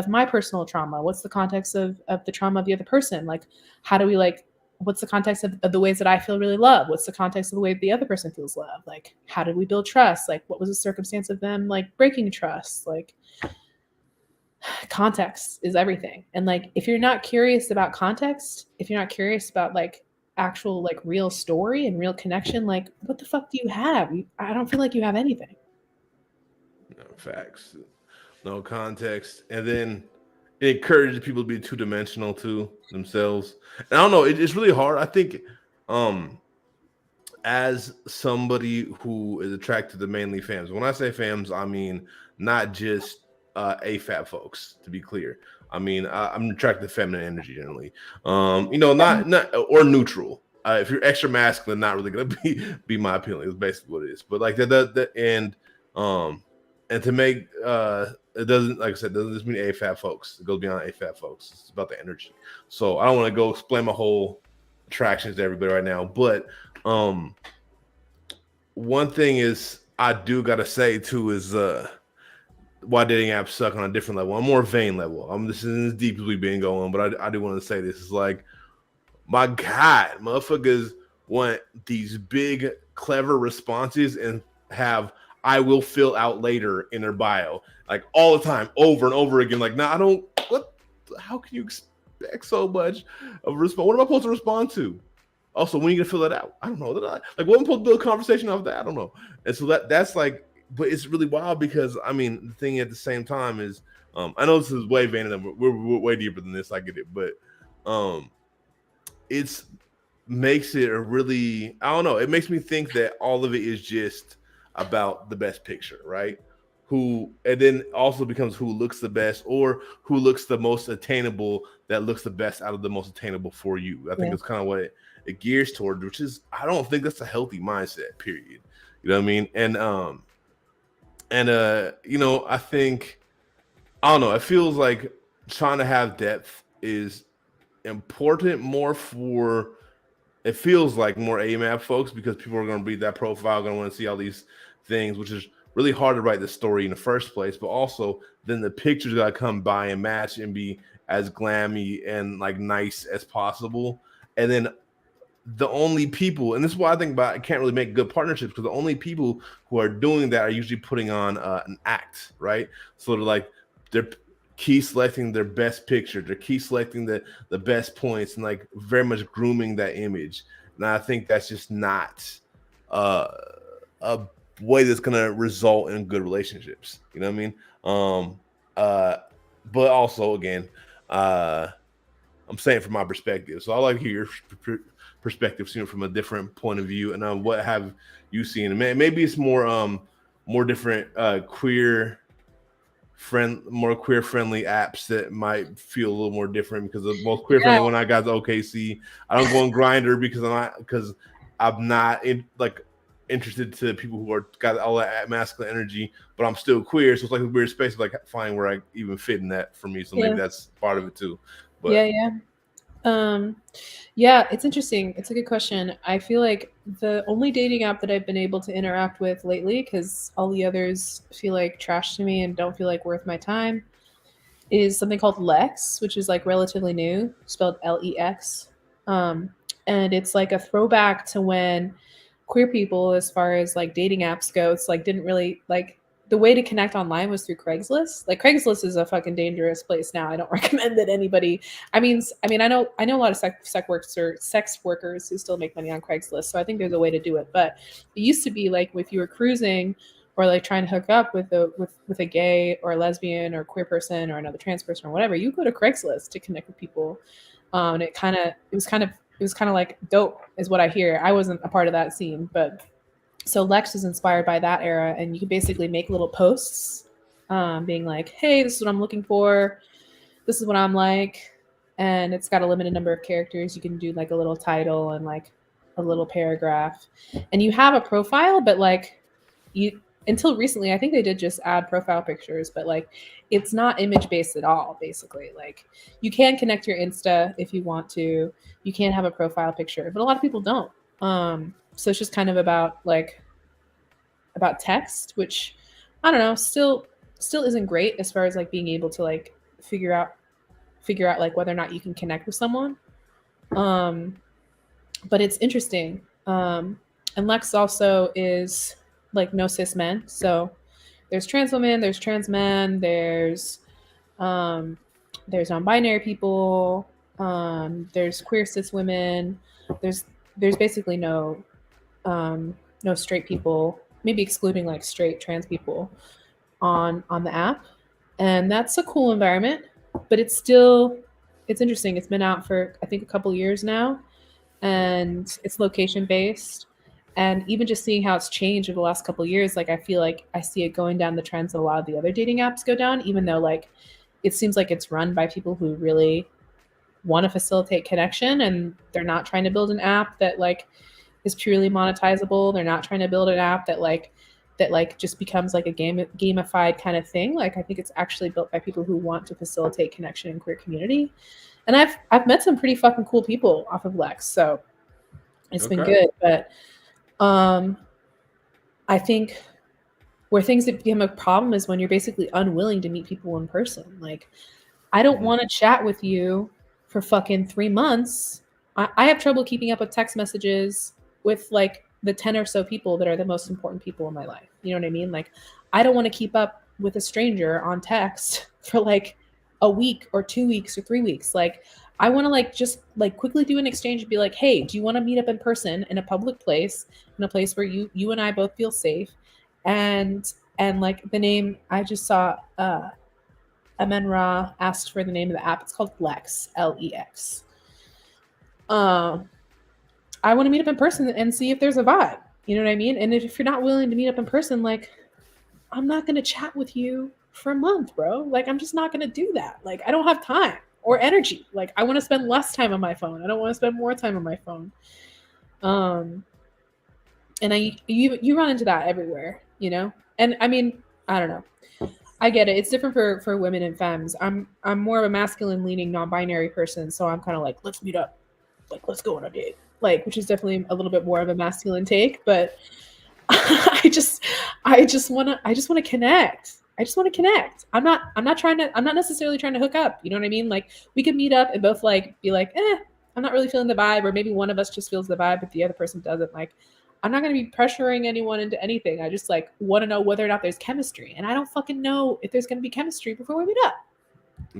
my personal trauma? What's the context of the trauma of the other person? Like, how do we like, what's the context of the ways that I feel really loved? What's the context of the way the other person feels loved? Like, how did we build trust? Like, what was the circumstance of them like breaking trust? Like, context is everything. And like, if you're not curious about context, if you're not curious about like actual like real story and real connection, like what the fuck do you have? I don't feel like you have anything. No, facts, no context, and then it encourages people to be two-dimensional to themselves. And I don't know, it's really hard. I think, as somebody who is attracted to mainly femmes. When I say femmes, I mean not just AFAB folks. To be clear, I mean I'm attracted to feminine energy generally. Not or neutral. If you're extra masculine, not really gonna be my opinion. It's basically what it is. But like and to make it doesn't, like I said, doesn't just mean AFAB folks. It goes beyond AFAB folks. It's about the energy. So I don't want to go explain my whole attractions to everybody right now. But one thing is I do gotta say too is why dating apps suck on a different level, a more vain level. This isn't as deep as we've been going, but I do want to say this is like, my God, motherfuckers want these big, clever responses and have "I will fill out later" in their bio, like all the time, over and over again. Like, nah, I don't. What? How can you expect so much of a response? What am I supposed to respond to? Also, when are you gonna fill that out? I don't know. Like, what am I supposed to build a conversation off that? I don't know. And so that's like, but it's really wild because I mean, the thing at the same time is, I know this is way vainer than we're way deeper than this. I get it, but it's makes it a really, I don't know. It makes me think that all of it is just about the best picture, right? And then also becomes who looks the best or who looks the most attainable, that looks the best out of the most attainable for you. I think that's kind of what it gears toward, which is, I don't think that's a healthy mindset, period. You know what I mean? And I think, I don't know, it feels like trying to have depth is important more for, it feels like more AMAP folks, because people are going to read that profile, going to want to see all these things, which is really hard to write the story in the first place, but also then the pictures gotta come by and match and be as glammy and like nice as possible. And then the only people, and this is why I think about I can't really make good partnerships, because the only people who are doing that are usually putting on an act, right? So they're like they're key selecting their best picture, they're key selecting the best points, and like very much grooming that image. And I think that's just not uh, a way that's gonna result in good relationships. You know what I mean? Uh, but also again, uh, I'm saying from my perspective. So I like to hear your perspective, seen from a different point of view, and what have you seen? And maybe it's more different more queer friendly apps that might feel a little more different, because the most queer friendly one I got is OKC. I don't go on Grinder because I'm not interested to people who are got all that masculine energy, but I'm still queer, so it's like a weird space of like finding where I even fit in that for me. So maybe that's part of it too. But yeah, it's interesting. It's a good question. I feel like the only dating app that I've been able to interact with lately, because all the others feel like trash to me and don't feel like worth my time, is something called Lex, which is like relatively new, spelled Lex. And it's like a throwback to when queer people, as far as like dating apps go, it's like didn't really like the way to connect online was through Craigslist. Like Craigslist is a fucking dangerous place now. I don't recommend that anybody. I mean, I know a lot of sex workers who still make money on Craigslist. So I think there's a way to do it. But it used to be like if you were cruising or like trying to hook up with a gay or a lesbian or queer person or another trans person or whatever, you go to Craigslist to connect with people. And it was kind of like dope, is what I hear. I wasn't a part of that scene, but. So Lex is inspired by that era, and you can basically make little posts being like, hey, this is what I'm looking for. This is what I'm like. And it's got a limited number of characters. You can do like a little title and like a little paragraph. And you have a profile, but like until recently, I think they did just add profile pictures, but like it's not image based at all, basically. Like you can connect your Insta if you want to. You can have a profile picture, but a lot of people don't. So it's just kind of about text, which I don't know, still isn't great as far as like being able to like figure out like whether or not you can connect with someone. But it's interesting. And Lex also is like no cis men. So there's trans women, there's trans men, there's non-binary people, there's queer cis women, there's basically no straight people, maybe excluding like straight trans people on the app. And that's a cool environment, but it's interesting. It's been out for I think a couple years now, and it's location based. And even just seeing how it's changed over the last couple of years, like I feel like I see it going down the trends that a lot of the other dating apps go down, even though like it seems like it's run by people who really want to facilitate connection, and they're not trying to build an app that like is purely monetizable. They're not trying to build an app that just becomes like a gamified kind of thing. Like I think it's actually built by people who want to facilitate connection in queer community. And I've met some pretty fucking cool people off of Lex, so it's been good. But I think where things become a problem is when you're basically unwilling to meet people in person. Like I don't want to chat with you for fucking 3 months. I have trouble keeping up with text messages with like the 10 or so people that are the most important people in my life. You know what I mean? Like I don't want to keep up with a stranger on text for like a week or 2 weeks or 3 weeks. Like I want to like just like quickly do an exchange and be like, hey, do you want to meet up in person in a public place, in a place where you and I both feel safe? And like the name, I just saw Amen Ra asked for the name of the app. It's called Lex, Lex. I want to meet up in person and see if there's a vibe. You know what I mean? And if you're not willing to meet up in person, like I'm not going to chat with you for a month, bro. Like I'm just not going to do that. Like I don't have time or energy. Like I want to spend less time on my phone. I don't want to spend more time on my phone. And you run into that everywhere, you know? And I mean, I don't know. I get it. It's different for women and femmes. I'm more of a masculine leaning non-binary person. So I'm kind of like, let's meet up. Like, let's go on a date. Like, which is definitely a little bit more of a masculine take, but I just want to connect. I just want to connect. I'm not necessarily trying to hook up. You know what I mean? Like we could meet up and both like be like, I'm not really feeling the vibe, or maybe one of us just feels the vibe, but the other person doesn't. Like, I'm not gonna be pressuring anyone into anything. I just like want to know whether or not there's chemistry, and I don't fucking know if there's gonna be chemistry before we meet up.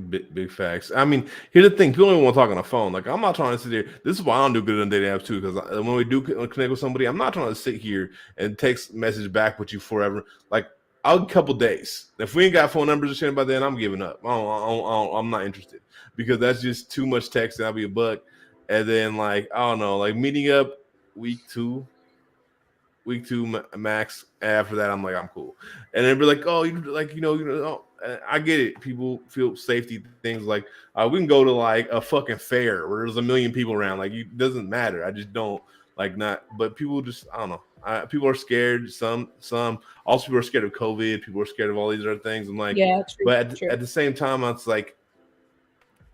Big facts. I mean, here's the thing: people don't even want to talk on the phone. Like, I'm not trying to sit there. This is why I don't do good on dating apps too. Because when we do connect with somebody, I'm not trying to sit here and text message back with you forever. Like, I'll a couple days. If we ain't got phone numbers and shit by then, I'm giving up. I'm not interested because that's just too much text, and I'll be a buck. And then, like, I don't know, like meeting up week two max. After that, I'm like, I'm cool. And they'd be like, oh, I get it. People feel safety things like we can go to like a fucking fair where there's a million people around. Like, it doesn't matter. I just don't like not. But people just, I don't know. People are scared. Some also people are scared of COVID. People are scared of all these other things. I'm like, Yeah, true. but True. at the same time, it's like,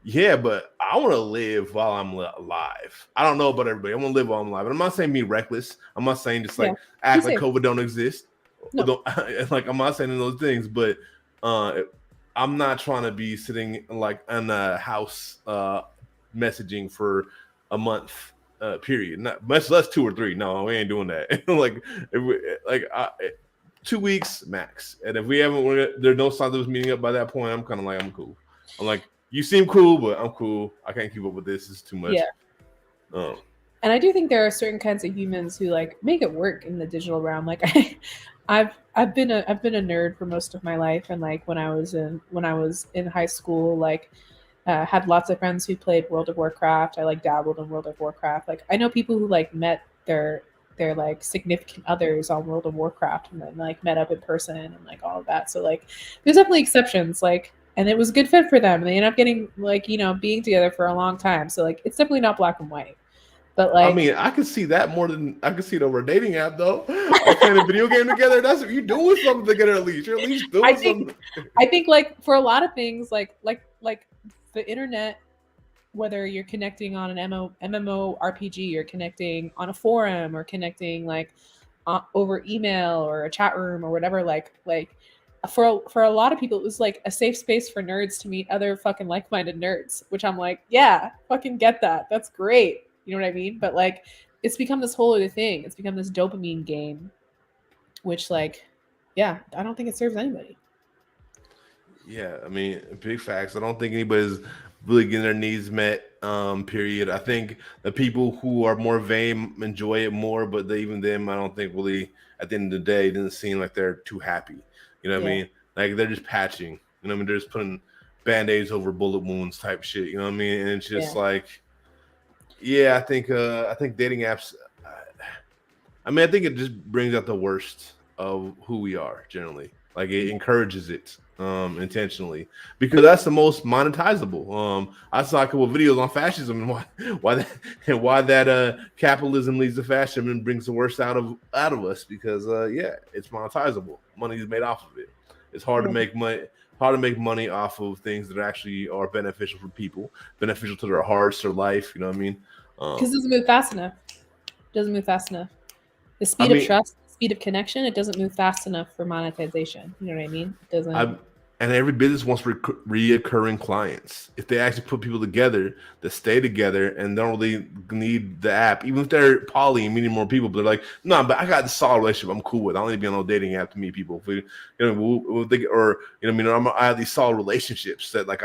yeah, but I want to live while I'm alive. I don't know about everybody. I want to live while I'm alive. And I'm not saying be reckless. I'm not saying just like act like COVID don't exist. No. Like, I'm not saying those things, but I'm not trying to be sitting like in a house messaging for a month period. Not much less 2 or 3. No, we ain't doing that. Like 2 weeks max. And if we haven't, there's no signs of us meeting up by that point. I'm kind of like, I'm cool. I'm like, you seem cool, but I'm cool. I can't keep up with this. It's too much. Yeah. And I do think there are certain kinds of humans who like make it work in the digital realm. Like I've been a nerd for most of my life, and like when I was in high school, like had lots of friends who played World of Warcraft. I like dabbled in World of Warcraft. Like I know people who like met their like significant others on World of Warcraft and then like met up in person and like all of that. So like there's definitely exceptions. Like, and it was a good fit for them. And they end up getting like, being together for a long time. So like it's definitely not black and white. But like, I mean, I can see that more than I can see it over a dating app, though. Or playing a video game together. That's what you're doing something together. At least you're at least doing something. I think like for a lot of things, like the internet, whether you're connecting on an MMORPG, you're connecting on a forum, or connecting like over email or a chat room or whatever, like for a lot of people it was like a safe space for nerds to meet other fucking like-minded nerds, which I'm like, yeah, fucking get that. That's great. You know what I mean? But like it's become this whole other thing. It's become this dopamine game, which like, yeah, I don't think it serves anybody. Yeah, I mean, big facts. I don't think anybody's really getting their needs met. Period. I think the people who are more vain enjoy it more, but even them, I don't think really at the end of the day, it doesn't seem like they're too happy. You know what I mean? Like they're just patching. You know what I mean? They're just putting band-aids over bullet wounds type shit. You know what I mean? And it's just like, yeah, I think dating apps. I mean, I think it just brings out the worst of who we are generally. Like it encourages it intentionally because that's the most monetizable. I saw a couple of videos on fascism and why that capitalism leads to fascism and brings the worst out of us because yeah, it's monetizable. Money is made off of it. It's hard to make money. Hard to make money off of things that actually are beneficial for people, beneficial to their hearts, their life. You know what I mean? Because it doesn't move fast enough. The speed of trust, the speed of connection, it doesn't move fast enough for monetization. You know what I mean? It doesn't. And every business wants reoccurring clients. If they actually put people together that stay together and don't really need the app, even if they're poly and meeting more people, but they're like, no, but I got this solid relationship I'm cool with. I don't need to be on no dating app to meet people. I have these solid relationships that like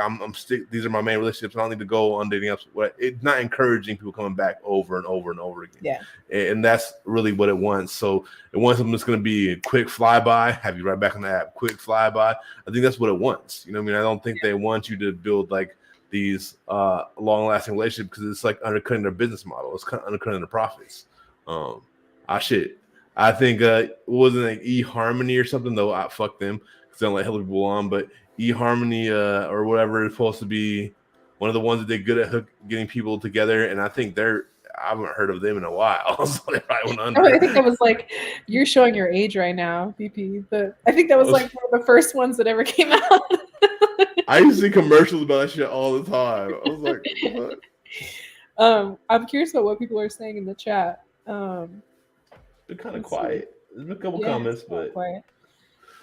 these are my main relationships. I don't need to go on dating apps. It's not encouraging people coming back over and over and over again. Yeah. And that's really what it wants. So it wants something that's going to be a quick flyby, have you right back on the app, quick flyby. I think that's what it wants. You know what I mean? I don't think they want you to build like these long-lasting relationships because it's like undercutting their business model. It's kind of undercutting their profits. I think it wasn't like eHarmony or something though. I fuck them because they don't let hella people on. But eHarmony or whatever is supposed to be one of the ones that they're good at getting people together. And I think I haven't heard of them in a while. So they probably went under. I think that was like, you're showing your age right now, BP. But I think that was like one of the first ones that ever came out. I used to see commercials about that shit all the time. I was like, what? I'm curious about what people are saying in the chat. They're kind of quiet. There's a couple Yeah, comments, it's not but quiet.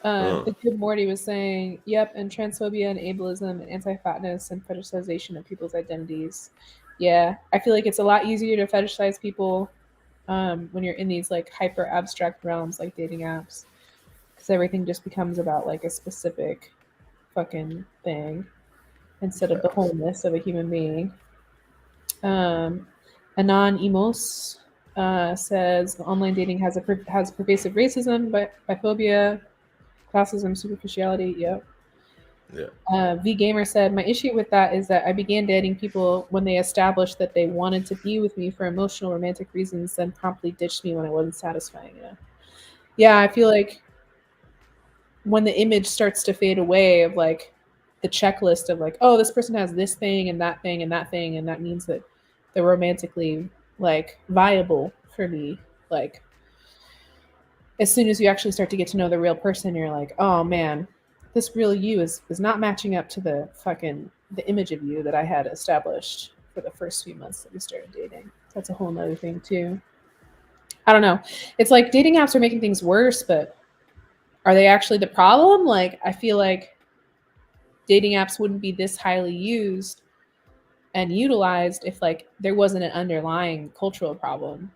uh, The good Morty was saying, yep, and transphobia and ableism and anti-fatness and fetishization of people's identities. Yeah, I feel like it's a lot easier to fetishize people when you're in these like hyper abstract realms like dating apps, because everything just becomes about like a specific fucking thing instead of the facts. wholeness of a human being. Um, Anon Emos says online dating has pervasive racism, biphobia, classism, superficiality. Yep. Yeah. V Gamer said, my issue with that is that I began dating people when they established that they wanted to be with me for emotional, romantic reasons, then promptly ditched me when I wasn't satisfying. Yeah, I feel like when the image starts to fade away of like the checklist of like, oh, this person has this thing and that thing and that thing, and that means that they're romantically like viable for me. Like as soon as you actually start to get to know the real person, you're like, oh man, this real you is not matching up to the image of you that I had established for the first few months that we started dating. That's a whole nother thing too. I don't know. It's like dating apps are making things worse, but are they actually the problem? Like I feel like dating apps wouldn't be this highly used and utilized if like there wasn't an underlying cultural problem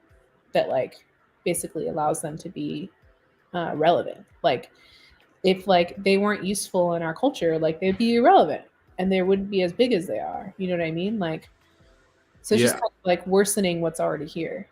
that like basically allows them to be relevant. Like if like they weren't useful in our culture, like they'd be irrelevant and they wouldn't be as big as they are. You know what I mean? Like so it's just Yeah. kind of like worsening what's already here.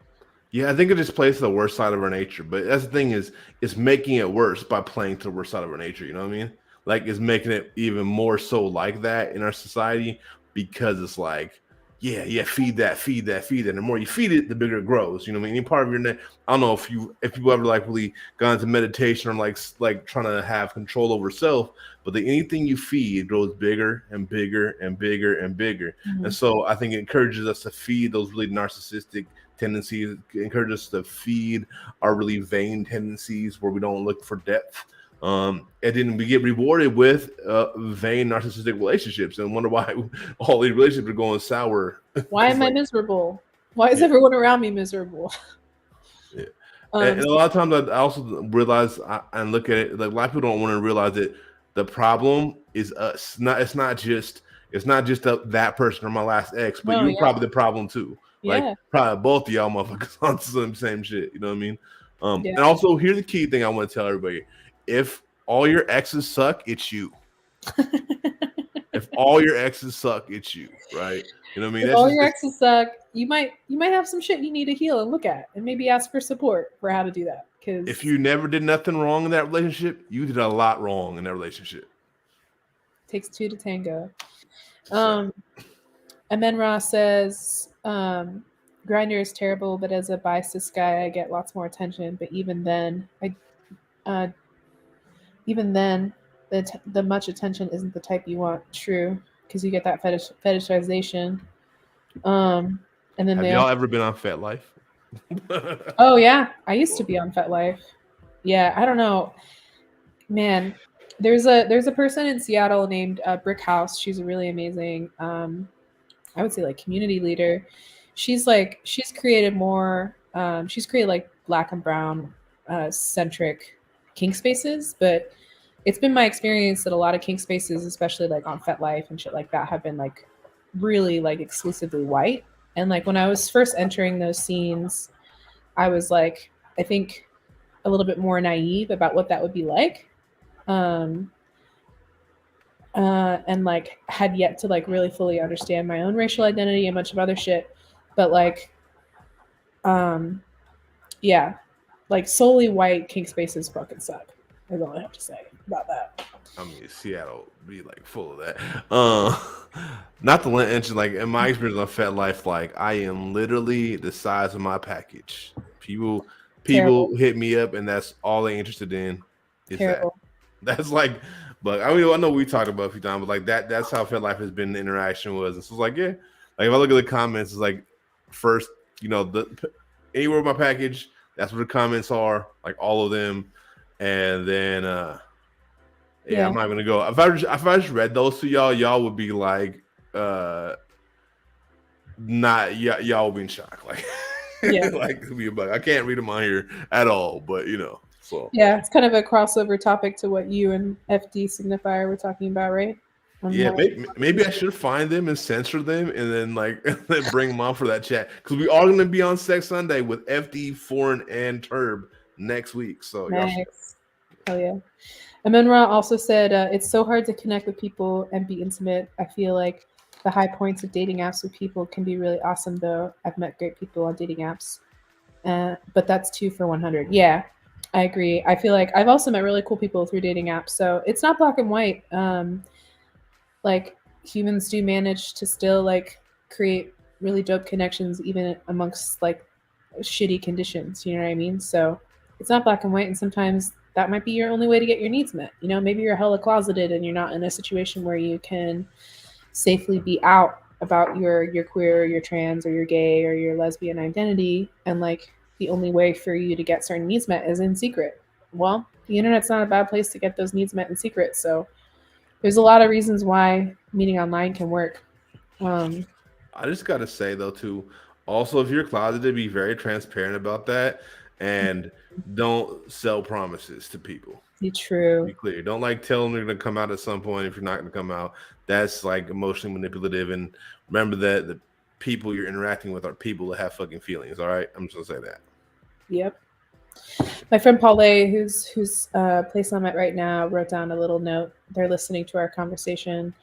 Yeah, I think it just plays to the worst side of our nature. But that's the thing is, it's making it worse by playing to the worst side of our nature. You know what I mean? Like, it's making it even more so like that in our society because it's like, yeah, yeah, feed that, feed that, feed that. And the more you feed it, the bigger it grows. You know what I mean? Any part of your neck. I don't know if people ever like really gone into meditation or like trying to have control over self, but anything you feed grows bigger and bigger and bigger and bigger. And Mhm. so I think it encourages us to feed those really narcissistic tendencies, encourage us to feed our really vain tendencies where we don't look for depth. And then we get rewarded with vain narcissistic relationships and wonder why all these relationships are going sour. Why Because am I like, miserable? Why is yeah, everyone around me miserable? yeah. And a So, lot of times I also realize and look at it like a lot of people don't want to realize that the problem is us. Not it's not just that person or my last ex, but no, you're yeah, probably the problem too. Like yeah, probably both of y'all motherfuckers on some same shit. You know what I mean? yeah. And also here's the key thing I want to tell everybody: if all your exes suck, it's you. If all your exes suck, it's you. Right? You know what I mean? If That's all just your exes suck, you might have some shit you need to heal and look at, and maybe ask for support for how to do that. if Because you never did nothing wrong in that relationship, you did a lot wrong in that relationship. it takes two to tango. Just saying. Um, and then Ross says, Grinder is terrible, but as a bi cis guy, I get lots more attention. But uh, even then, the much attention isn't the type you want. True, because you get that fetishization. Um, and then Have they y'all also, ever been on Fat Life? oh yeah, I used to be on FetLife. Yeah, I don't know, man. There's a person in Seattle named Brick House. She's a really amazing, I would say like community leader. She's created more. She's created like black and brown centric kink spaces, but it's been my experience that a lot of kink spaces, especially like on FetLife and shit like that, have been like really like exclusively white. And like when I was first entering those scenes, I was like, I think a little bit more naive about what that would be like. Um, and like had yet to like really fully understand my own racial identity and a bunch of other shit. But like, um, yeah, like solely white kink spaces fucking suck. Is all I have to say about that. I mean, Seattle be like full of that. Not to mention, like in my experience on Fat Life, like I am literally the size of my package. Terrible, People hit me up, and that's all they interested in is that. terrible. That's like, but I mean, I know we talked about it a few times, but like that's how Fat Life has been. The interaction was, and so it's like, yeah, like if I look at the comments, it's like first, anywhere with my package, that's what the comments are, like all of them, and then yeah, I'm Yeah, not gonna go. If I just read those to y'all, y'all would be like, not y'all would be in shock, like, yeah. like to be a bug. I can't read them on here at all, but. So Yeah, it's kind of a crossover topic to what you and FD Signifier were talking about, right? On yeah, why maybe I should find them and censor them, and then like then bring them on for that chat because we are going to be on Sex Sunday with FD, Foreign, and Turb next week. So y'all should. nice. Hell yeah. Amenra also said, it's so hard to connect with people and be intimate. I feel like the high points of dating apps with people can be really awesome, though. I've met great people on dating apps, but that's 2 for 100. Yeah, I agree. I feel like I've also met really cool people through dating apps. So it's not black and white. Like humans do manage to still like create really dope connections even amongst like shitty conditions, you know what I mean? So it's not black and white, and sometimes that might be your only way to get your needs met. You know, maybe you're hella closeted and you're not in a situation where you can safely be out about your queer, your trans, or your gay or your lesbian identity, and like the only way for you to get certain needs met is in secret. Well, the internet's not a bad place to get those needs met in secret. So there's a lot of reasons why meeting online can work. Um, I just got to say though too. Also, if you're closeted, be very transparent about that, and don't sell promises to people. be true. Be clear. Don't like tell them you're going to come out at some point if you're not going to come out. That's like emotionally manipulative. And remember that the people you're interacting with are people that have fucking feelings. All right, I'm just gonna say that. Yep. My friend Paulette, whose place I'm at right now, wrote down a little note. They're listening to our conversation.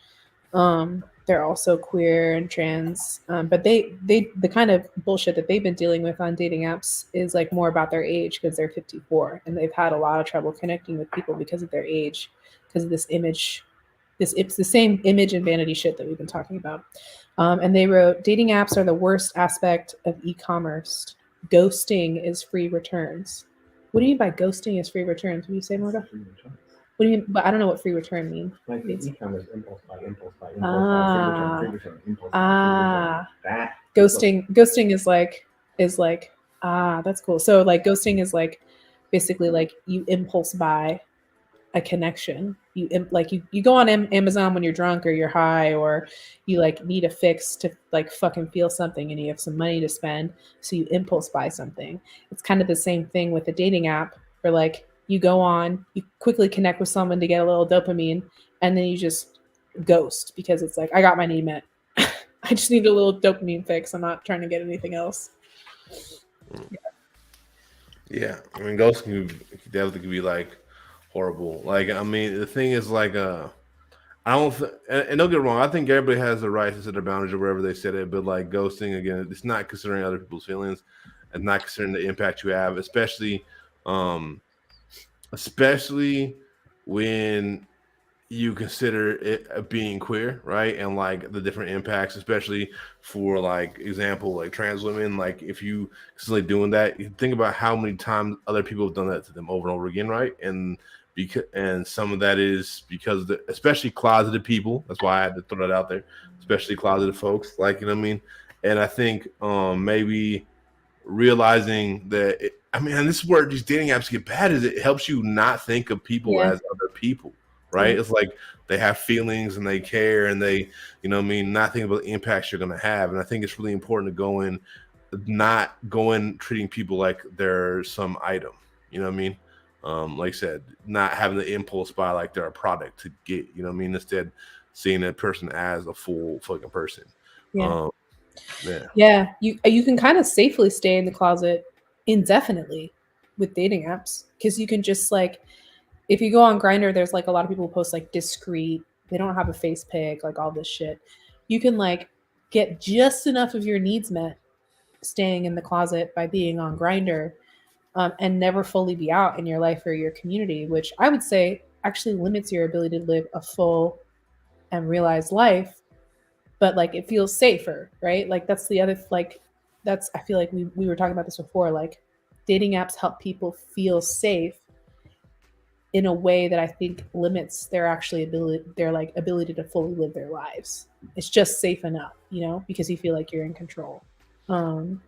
They're also queer and trans, but they the kind of bullshit that they've been dealing with on dating apps is like more about their age because they're 54 and they've had a lot of trouble connecting with people because of their age, because of this image. It's the same image and vanity shit that we've been talking about. And they wrote, dating apps are the worst aspect of e-commerce. Ghosting is free returns. What do you mean by ghosting is free returns? What do you say, Morta? Free returns. What do you mean? But I don't know what free return means. Like e-commerce, impulse buy, impulse buy, impulse Ah. buy, free return, impulse buy, free return. That Ghosting is like that's cool. So like ghosting is like basically like you impulse buy a connection. You go on Amazon when you're drunk or you're high or you like need a fix to like fucking feel something and you have some money to spend, so you impulse buy something. It's kind of the same thing with a dating app where like you go on, you quickly connect with someone to get a little dopamine, and then you just ghost because it's like I got my need met. I just need a little dopamine fix. I'm not trying to get anything else. Yeah, I mean, ghosting definitely could be like horrible. Like, I mean, the thing is like, I don't, and don't get me wrong. I think everybody has the right to set their boundaries or wherever they set it. But like ghosting, again, it's not considering other people's feelings and not considering the impact you have, um, especially when you consider it being queer, right? And like the different impacts, especially for like example, like trans women. Like if you constantly doing that, you think about how many times other people have done that to them over and over again, right? And some of that is because especially closeted people. That's why I had to throw that out there, especially closeted folks. Like you know what I mean. And I think maybe realizing that I mean, and this is where these dating apps get bad. Is it helps you not think of people Yeah. as other people, right? Yeah. It's like they have feelings and they care and they, you know what I mean, not thinking about the impacts you're going to have. And I think it's really important to not go in treating people like they're some item, you know what I mean? Like I said, not having the impulse buy like they're a product to get, you know what I mean? Instead, seeing that person as a full fucking person. Yeah. Yeah. Yeah, you can kind of safely stay in the closet indefinitely with dating apps because you can just like if you go on Grinder, there's like a lot of people who post like discreet. They don't have a face pic, like all this shit. You can like get just enough of your needs met staying in the closet by being on Grinder, and never fully be out in your life or your community, which I would say actually limits your ability to live a full and realized life, but like it feels safer, right? Like that's the other like that's I feel like we were talking about this before. Like dating apps help people feel safe in a way that I think limits their like ability to fully live their lives. It's just safe enough, you know, because you feel like you're in control. Um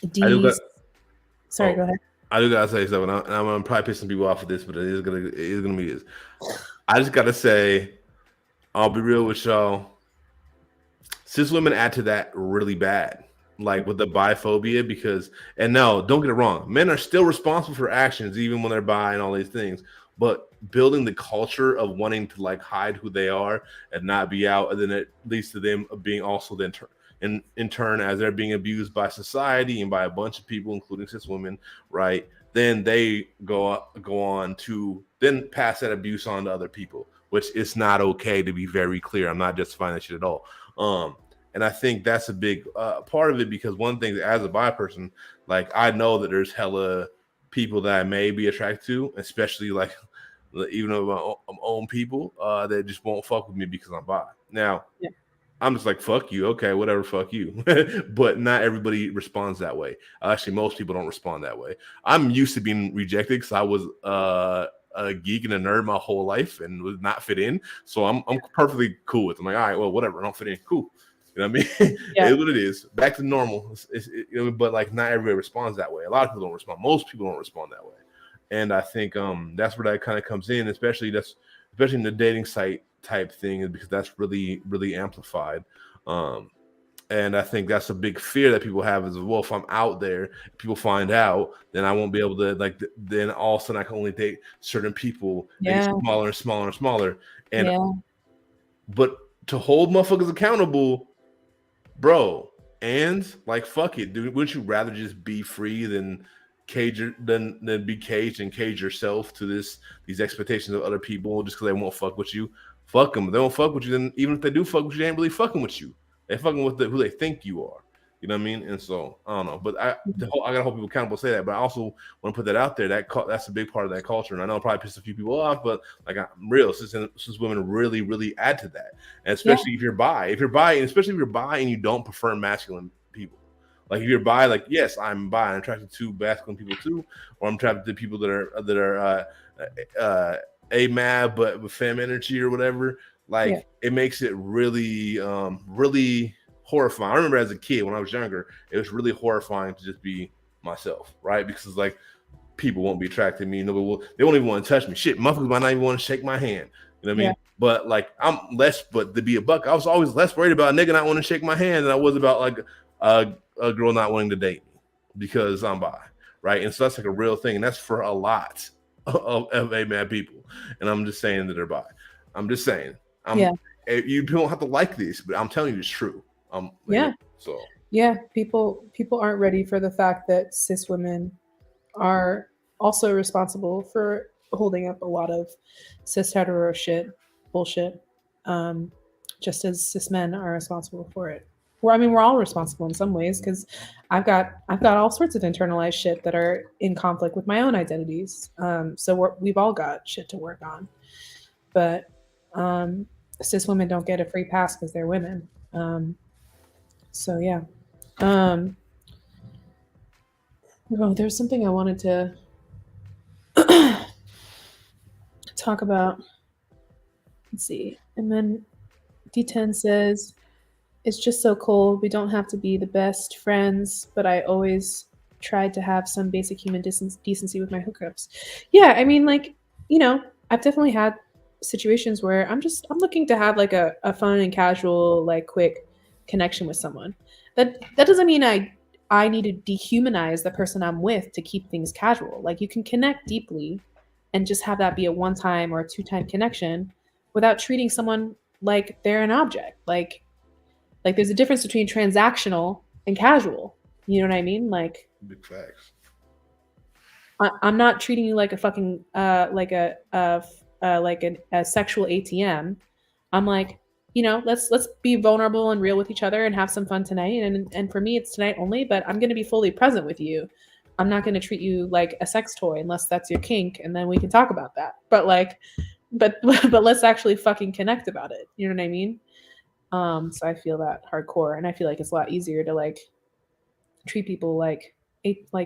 I do got, D's sorry, oh, go ahead. I do gotta say something, and I'm gonna probably piss some people off with this, but it is gonna be this. I just gotta say, I'll be real with y'all. Cis women add to that really bad. like with the biphobia, because, and no, don't get it wrong, men are still responsible for actions even when they're bi and all these things, but building the culture of wanting to like hide who they are and not be out, and then it leads to them being also then in turn, as they're being abused by society and by a bunch of people, including cis women, right? Then they go on to then pass that abuse on to other people, which is not okay, to be very clear. I'm not justifying that shit at all. And I think that's a big part of it, because one thing, as a bi person, like I know that there's hella people that I may be attracted to, especially like even though my own people that just won't fuck with me because I'm bi. Now, Yeah. I'm just like, fuck you. Okay, whatever, fuck you. But not everybody responds that way. Actually, most people don't respond that way. I'm used to being rejected because I was a geek and a nerd my whole life and was not fit in. So I'm perfectly cool with it. I'm like, all right, well, whatever. I don't fit in. Cool. You know what I mean? Yeah. It is what it is. Back to normal. But like, not everybody responds that way. A lot of people don't respond. Most people don't respond that way. And I think that's where that kind of comes in, especially in the dating site type thing, because that's really, really amplified. And I think that's a big fear that people have is, well, if I'm out there, people find out, then I won't be able to, like, then all of a sudden I can only date certain people. Yeah. They get smaller and smaller and smaller. And Yeah. but to hold motherfuckers accountable, bro, and like, fuck it, dude. Wouldn't you rather just be free than be caged and cage yourself to these expectations of other people just because they won't fuck with you? Fuck them. If they don't fuck with you, then even if they do fuck with you, they ain't really fucking with you. They fucking with who they think you are. You know what I mean? And so I don't know, but I gotta hold people accountable to say that. But I also want to put that out there. That's a big part of that culture, and I know it probably pissed a few people off, but like, I'm real. Cis women really, really add to that, and especially if you're bi, and especially if you're bi and you don't prefer masculine people. Like if you're bi, like, yes, I'm bi, I'm attracted to masculine people too, or I'm attracted to people that are amab but with femme energy or whatever. Like, it makes it really, really horrifying. I remember as a kid when I was younger, it was really horrifying to just be myself, right? Because it's like, people won't be attracted to me. They won't even want to touch me. Shit, motherfuckers might not even want to shake my hand. You know what I mean? But like, but to be a buck, I was always less worried about a nigga not wanting to shake my hand than I was about like a girl not wanting to date me because I'm bi, right? And so that's like a real thing, and that's for a lot of amab people. And I'm just saying that they're bi. I'm just saying. You don't have to like this, but I'm telling you it's true. People aren't ready for the fact that cis women are also responsible for holding up a lot of cis hetero bullshit, just as cis men are responsible for it. We're all responsible in some ways, because I've got all sorts of internalized shit that are in conflict with my own identities. So we've all got shit to work on, but cis women don't get a free pass because they're women. So yeah. There's something I wanted to talk about. Let's see. And then D10 says, it's just so cold. We don't have to be the best friends, but I always tried to have some basic human decency with my hookups. Yeah, I mean, like, I've definitely had situations where I'm looking to have like a fun and casual, like, quick connection with someone. That doesn't mean I need to dehumanize the person I'm with to keep things casual. Like, you can connect deeply and just have that be a one-time or a two-time connection without treating someone like they're an object. Like there's a difference between transactional and casual. You know what I mean? Like, big facts. I'm not treating you like a fucking like a sexual ATM. I'm like, let's be vulnerable and real with each other and have some fun tonight. And for me, it's tonight only, but I'm going to be fully present with you. I'm not going to treat you like a sex toy unless that's your kink, and then we can talk about that. But let's actually fucking connect about it. You know what I mean? So I feel that hardcore, and I feel like it's a lot easier to like treat people like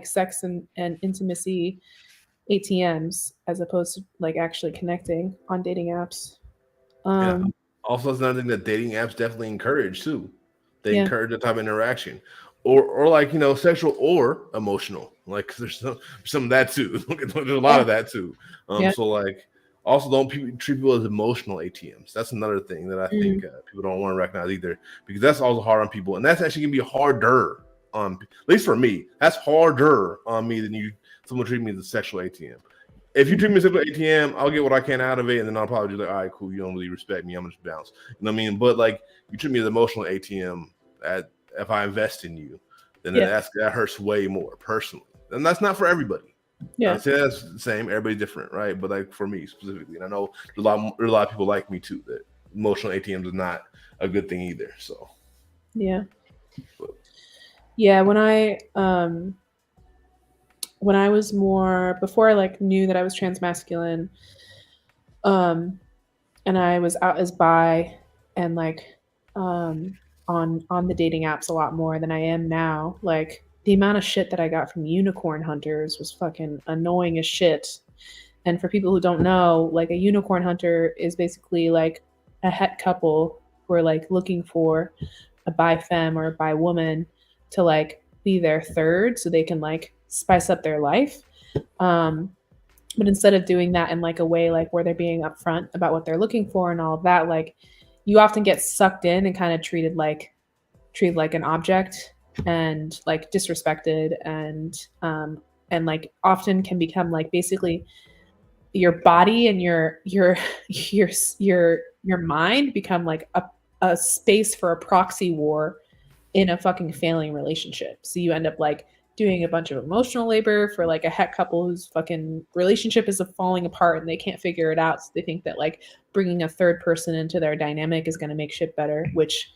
sex and intimacy ATMs as opposed to like actually connecting on dating apps. Also, it's another thing that dating apps definitely encourage too. They encourage the type of interaction, or like, sexual or emotional. Like, there's some of that too. There's a lot of that too. So like, also don't treat people as emotional ATMs. That's another thing that I think people don't want to recognize either, because that's also hard on people, and that's actually gonna be harder at least for me, that's harder on me than someone treating me as a sexual ATM. If you treat me as a ATM, I'll get what I can out of it, and then I'll probably be like, all right, cool, you don't really respect me, I'm gonna just bounce. You know what I mean? But like, you treat me as an emotional ATM if I invest in you, then that hurts way more personally. And that's not for everybody. Yeah. I say that's the same, everybody's different, right? But like for me specifically, and I know there's a lot of people like me too, that emotional ATMs is not a good thing either. So yeah. Yeah, when I was more, before I like knew that I was transmasculine, and I was out as bi and like on the dating apps a lot more than I am now. Like the amount of shit that I got from unicorn hunters was fucking annoying as shit. And for people who don't know, like a unicorn hunter is basically like a het couple who are like looking for a bi femme or a bi woman to like be their third so they can like spice up their life. But instead of doing that in like a way like where they're being upfront about what they're looking for and all of that, like you often get sucked in and kind of treated like an object and like disrespected and like often can become like basically your body and your mind become like a space for a proxy war in a fucking failing relationship. So you end up like doing a bunch of emotional labor for like a het couple whose fucking relationship is falling apart and they can't figure it out. So they think that like bringing a third person into their dynamic is going to make shit better, which,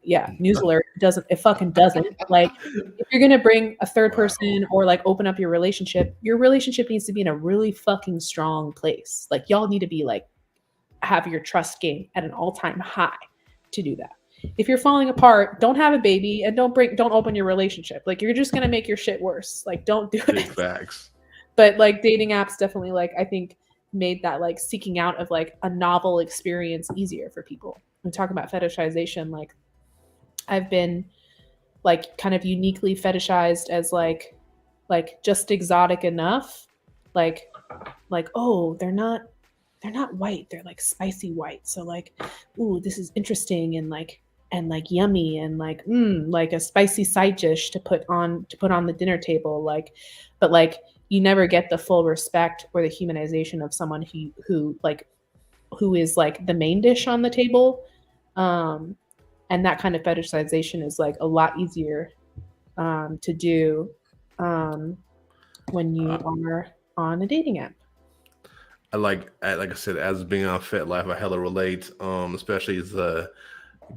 news alert, it fucking doesn't. Like if you're going to bring a third person or like open up your relationship needs to be in a really fucking strong place. Like y'all need to be like, have your trust game at an all-time high to do that. If you're falling apart, don't have a baby and don't open your relationship. Like you're just gonna make your shit worse. Like don't do it. Facts. But like dating apps definitely like I think made that like seeking out of like a novel experience easier for people. We talk about fetishization. Like I've been like kind of uniquely fetishized as like just exotic enough. Like oh, they're not white, they're like spicy white, so like ooh, this is interesting and like yummy and like like a spicy side dish to put on the dinner table. Like but like you never get the full respect or the humanization of someone who is like the main dish on the table, and that kind of fetishization is like a lot easier to do when you are on a dating app. Like I said, as being on FetLife, I hella relate. Especially as the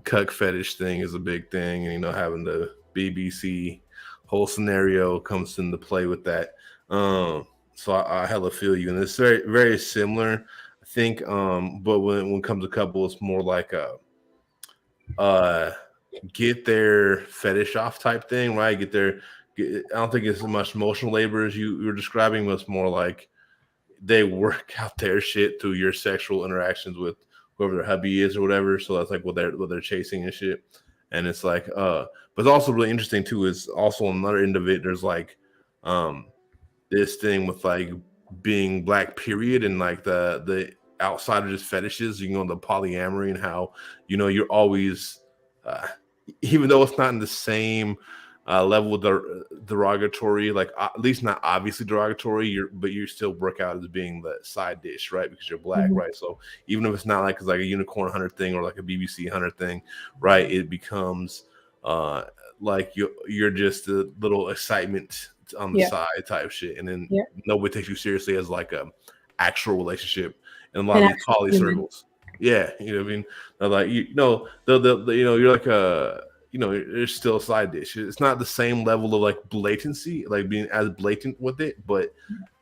cuck fetish thing is a big thing, and having the BBC whole scenario comes into play with that. So I hella feel you, and it's very very similar, I think. But when it comes to couple, it's more like a get their fetish off type thing, right? I don't think it's as much emotional labor as you were describing, but it's more like they work out their shit through your sexual interactions with whoever their hubby is or whatever. So that's like what they're chasing and shit. And it's like, but it's also really interesting too, is also on another end of it, there's like this thing with like being black period and like the outside of just fetishes, the polyamory and how, you're always, even though it's not in the same level of derogatory, like at least not obviously derogatory, but you still work out as being the side dish, right? Because you're black, right? So even if it's not like it's like a unicorn hunter thing or like a BBC hunter thing, right? It becomes like you're just a little excitement on the side type shit, and then nobody takes you seriously as like a actual relationship in a lot of these poly circles. Yeah, you know what I mean? They're like you're like a it's still a side dish. It's not the same level of like blatancy, like being as blatant with it, but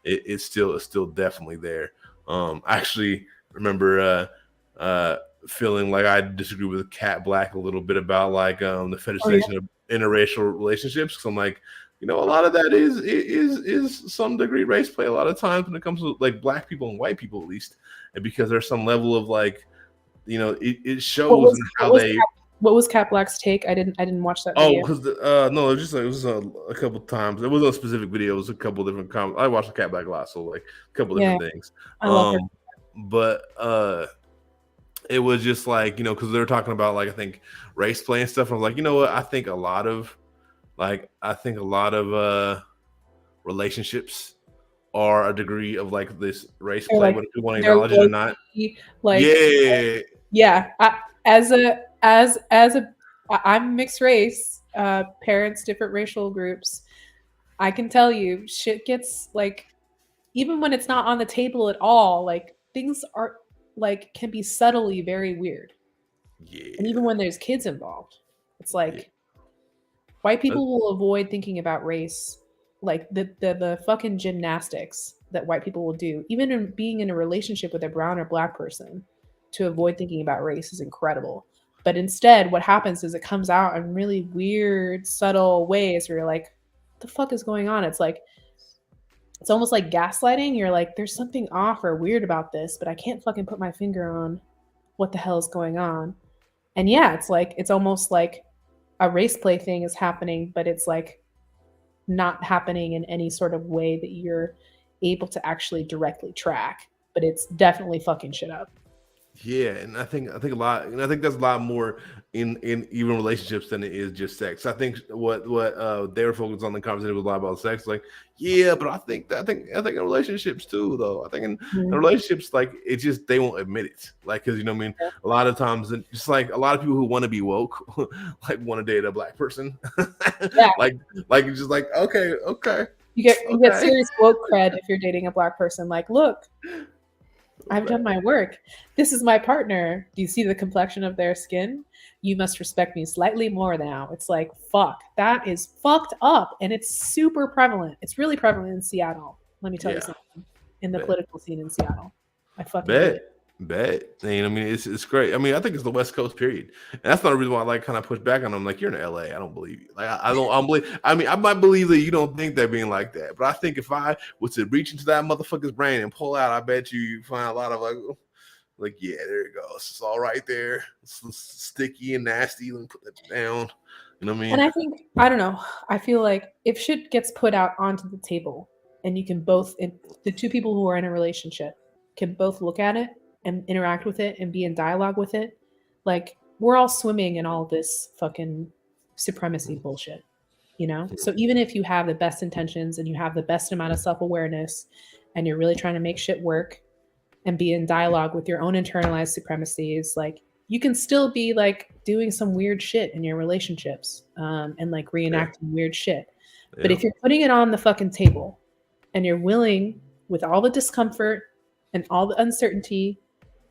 it's still definitely there. I actually remember feeling like I disagree with Cat Black a little bit about like the fetishization of interracial relationships. Because I'm like, a lot of that is some degree race play a lot of times when it comes to like black people and white people at least, and because there's some level of like, it shows how they. What was Cat Black's take? I didn't watch that video. Oh, because no, it was a couple times. It wasn't a specific video. It was a couple different comments. I watched Cat Black a lot, so like a couple different things. I love her. But it was just like because they were talking about like I think race play and stuff. I was like, you know what? I think a lot of Like I think a lot of relationships are a degree of like this race They're play, like whether you want to they're acknowledge it or not. low-key, like Yeah, yeah. I'm mixed race, parents, different racial groups. I can tell you, shit gets like even when it's not on the table at all, like things are like can be subtly very weird. And even yeah, when there's kids involved, it's yeah. like white That's- people will avoid thinking about race, like the fucking gymnastics that white people will do, even in being in a relationship with a brown or black person, to avoid thinking about race is incredible. But instead, what happens is it comes out in really weird, subtle ways where you're like, "What the fuck is going on?" It's like it's almost like gaslighting. You're like, "There's something off or weird about this, but I can't fucking put my finger on what the hell is going on." And yeah, it's like it's almost like a race play thing is happening, but it's like not happening in any sort of way that you're able to actually directly track. But it's definitely fucking shit up. Yeah, and I think a lot, and I think there's a lot more in even relationships than it is just sex. I think what they were focused on the conversation was a lot about sex. Like, yeah, but I think in relationships too, though. I think in Mhm. relationships, like it's just they won't admit it. Like, because you know what I mean. A lot of times, and just like a lot of people who want to be woke, like want to date a black person, Yeah, like like it's just like okay, okay, you get okay. serious woke cred if you're dating a black person. Like, look, I've done my work. This is my partner. Do you see the complexion of their skin? You must respect me slightly more now. It's like, fuck, that is fucked up. And it's super prevalent. It's really prevalent in Seattle. Let me tell you Yeah, something. In the bet. political scene in Seattle. I fucking hate Bet, it. bet. And I mean, it's great. I mean, I think it's the West Coast period, and that's not the reason why I like kind of push back on them. Like, you're in LA, I don't believe you. Like, I don't believe. I mean, I might believe that you don't think they're being like that, but I think if I was to reach into that motherfucker's brain and pull out, I bet you find a lot of like, yeah, there it goes. It's all right there. It's sticky and nasty. Let me put that down. You know what I And mean? I think, I don't know, I feel like if shit gets put out onto the table and you can both, the two people who are in a relationship can both look at it and interact with it and be in dialogue with it, like we're all swimming in all this fucking supremacy bullshit, you know? So even if you have the best intentions and you have the best amount of self awareness and you're really trying to make shit work and be in dialogue with your own internalized supremacies, like you can still be like doing some weird shit in your relationships and like Yeah, reenacting weird shit. But yeah, if you're putting it on the fucking table and you're willing with all the discomfort and all the uncertainty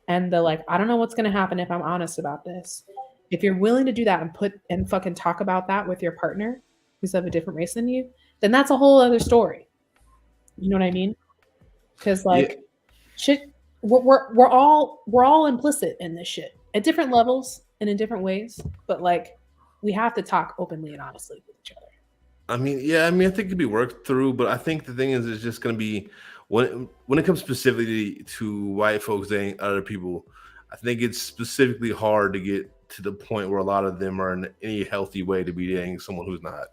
and the like, I don't know what's going to happen if I'm honest about this. If you're willing to do that and put and fucking talk about that with your partner who's of a different race than you, then that's a whole other story. You know what I mean? Because yeah. like shit, we're all implicit in this shit at different levels and in different ways, but like we have to talk openly and honestly with each other. I mean, yeah, I mean, I think it could be worked through, but I think the thing is, it's just going to be when it comes specifically to white folks dating other people. I think it's specifically hard to get to the point where a lot of them are in any healthy way to be dating someone who's not.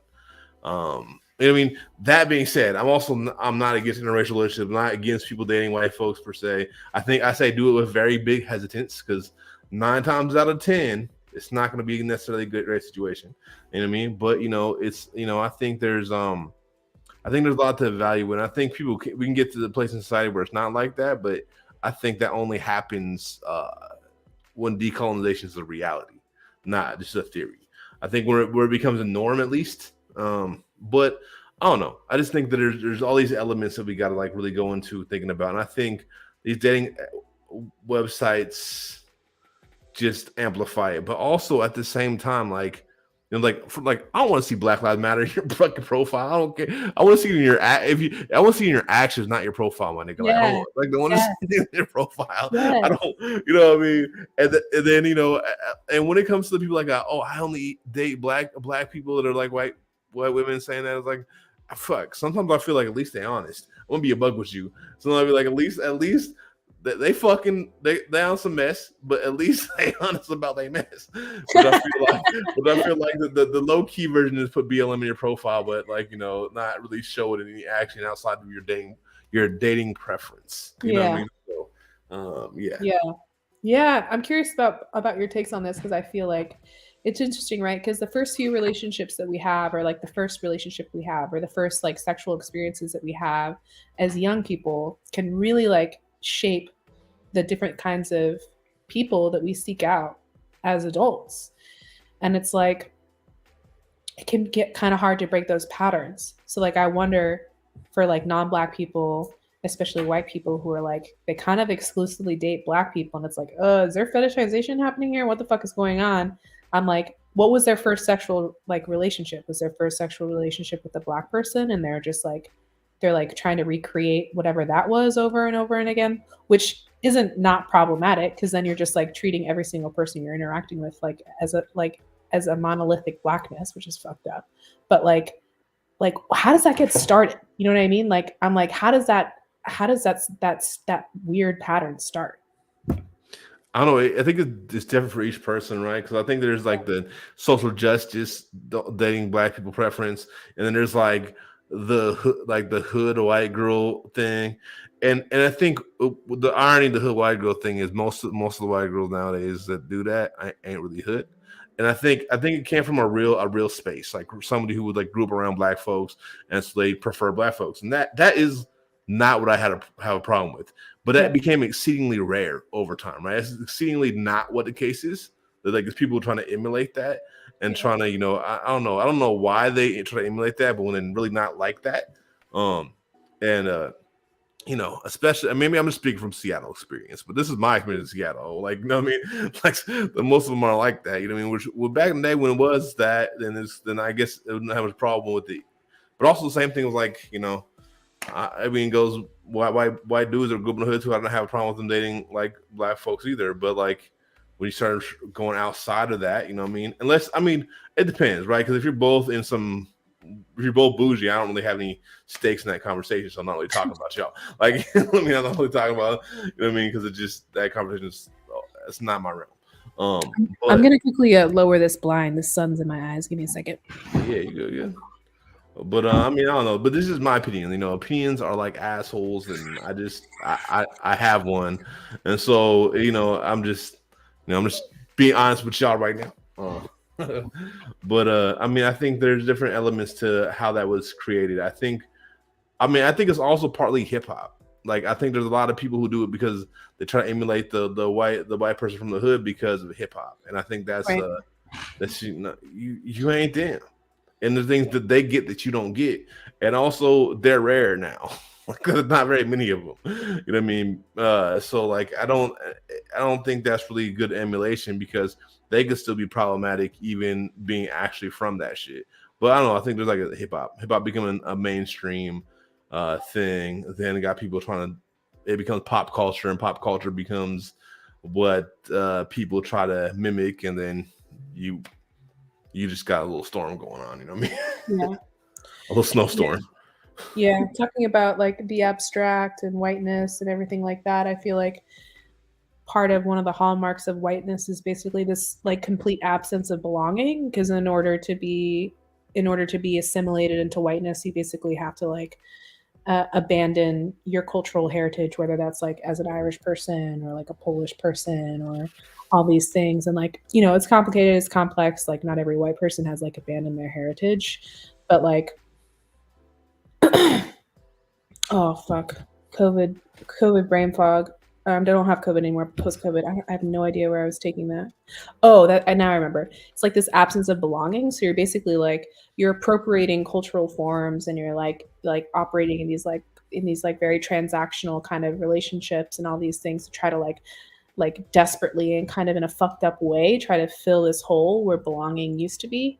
I mean, that being said, I'm not against interracial relationships, not against people dating white folks per se. I think I say do it with very big hesitance because 9 times out of 10, it's not going to be necessarily a great situation. You know what I mean? But it's I think there's a lot to evaluate. And I think we can get to the place in society where it's not like that, but I think that only happens when decolonization is a reality, not just a theory. I think where it becomes a norm at least. But I don't know. I just think that there's all these elements that we got to like really go into thinking about, and I think these dating websites just amplify it, but also at the same time, like I don't want to see Black Lives Matter in your fucking profile. I don't care. I want to see it in your I want to see it in your actions, not your profile, my nigga. Like, hold Yeah, on, like I want to yeah, see it in your profile. I yeah. don't, you know what I mean? And then and when it comes to the people like, oh, I only date black people that are like white women saying that, it's like, fuck. Sometimes I feel like at least they're honest. I'm gonna be a bug with you. So I'll be like, at least they on some mess, but at least they honest about their mess. But I feel like the low key version is put BLM in your profile, but like not really show it in any action outside of your dating preference. You know what I Yeah, mean? So, yeah, yeah, yeah. I'm curious about your takes on this because I feel like It's interesting, right? Because the first few relationships that we have, or like the first relationship we have, or the first like sexual experiences that we have as young people can really like shape the different kinds of people that we seek out as adults. And it's like, it can get kind of hard to break those patterns. So like I wonder for like non-black people, especially white people who are like they kind of exclusively date black people and it's like, is there fetishization happening here? What the fuck is going on? I'm like, what was their first sexual like relationship? Was their first sexual relationship with a black person and they're like trying to recreate whatever that was over and over and again, which isn't not problematic because then you're just like treating every single person you're interacting with like as a monolithic blackness, which is fucked up. But like how does that get started? You know what I mean? Like I'm like, how does that weird pattern start? I don't know. I think it's different for each person, right? Because I think there's like the social justice dating black people preference, and then there's like the hood white girl thing, and I think the irony of the hood white girl thing is most of the white girls nowadays that do that ain't really hood. And I think it came from a real space, like somebody who would like grew up around black folks, and so they prefer black folks, and that is not what I have a problem with. But that became exceedingly rare over time, right? It's exceedingly not what the case is. There's like there's people trying to emulate that and trying to, I don't know why they try to emulate that, but when they're really not like that, especially maybe I'm just speaking from Seattle experience, but this is my experience in Seattle. Like, you know what I mean? Like most of them are like that, you know what I mean? Which back in the day when it was that, then I guess it wouldn't have a problem with it. But also the same thing was like, I mean, it goes white dudes are good in the hood too. I don't have a problem with them dating like black folks either. But like when you start going outside of that, you know what I mean? It depends, right? Because if you're both bougie, I don't really have any stakes in that conversation, so I'm not really talking about y'all. Like, I'm not really talking about, you know what I mean? Because it's just that conversation it's not my realm. I'm gonna quickly lower this blind. The sun's in my eyes. Give me a second. Yeah, you good, yeah. But I don't know. But this is my opinion. Opinions are like assholes, and I have one, and so I'm just being honest with y'all right now. But I think there's different elements to how that was created. I think it's also partly hip hop. Like I think there's a lot of people who do it because they try to emulate the white person from the hood because of hip hop, and I think that's right. You ain't them. And the things that they get that you don't get, and also they're rare now because there's not very many of them. You know what I mean? So like, I don't think that's really good emulation because they could still be problematic even being actually from that shit. But I don't know. I think there's like a hip hop becoming a mainstream thing. Then got people it becomes pop culture, and pop culture becomes what people try to mimic, and then you just got a little storm going on, you know what I mean? Yeah. A little snowstorm. Yeah, talking about like the abstract and whiteness and everything like that, I feel like part of one of the hallmarks of whiteness is basically this like complete absence of belonging, because in order to be assimilated into whiteness, you basically have to like abandon your cultural heritage, whether that's like as an Irish person or like a Polish person or all these things. And like, it's complicated, it's complex. Like not every white person has like abandoned their heritage, but like, oh fuck, COVID brain fog. I don't have COVID anymore. Post-COVID, I have no idea where I was taking that. Oh, now I remember. It's like this absence of belonging. So you're basically like you're appropriating cultural forms, and you're like operating in these very transactional kind of relationships and all these things to try to like desperately and kind of in a fucked up way try to fill this hole where belonging used to be.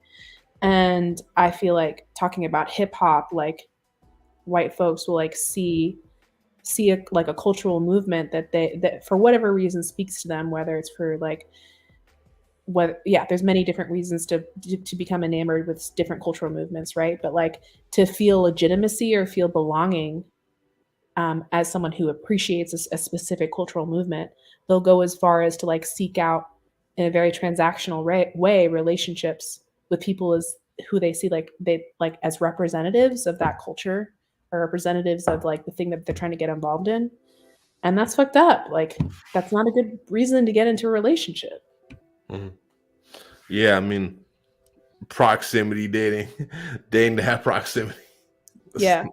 And I feel like talking about hip hop, like white folks will like see a cultural movement that for whatever reason speaks to them, whether it's for like there's many different reasons to become enamored with different cultural movements, right? But like to feel legitimacy or feel belonging as someone who appreciates a specific cultural movement, they'll go as far as to like seek out in a very transactional way relationships with people as who they see as representatives of that culture or representatives of like the thing that they're trying to get involved in. And that's fucked up. Like that's not a good reason to get into a relationship. Mm-hmm. Yeah, I mean, proximity dating, dating to have proximity. Yeah.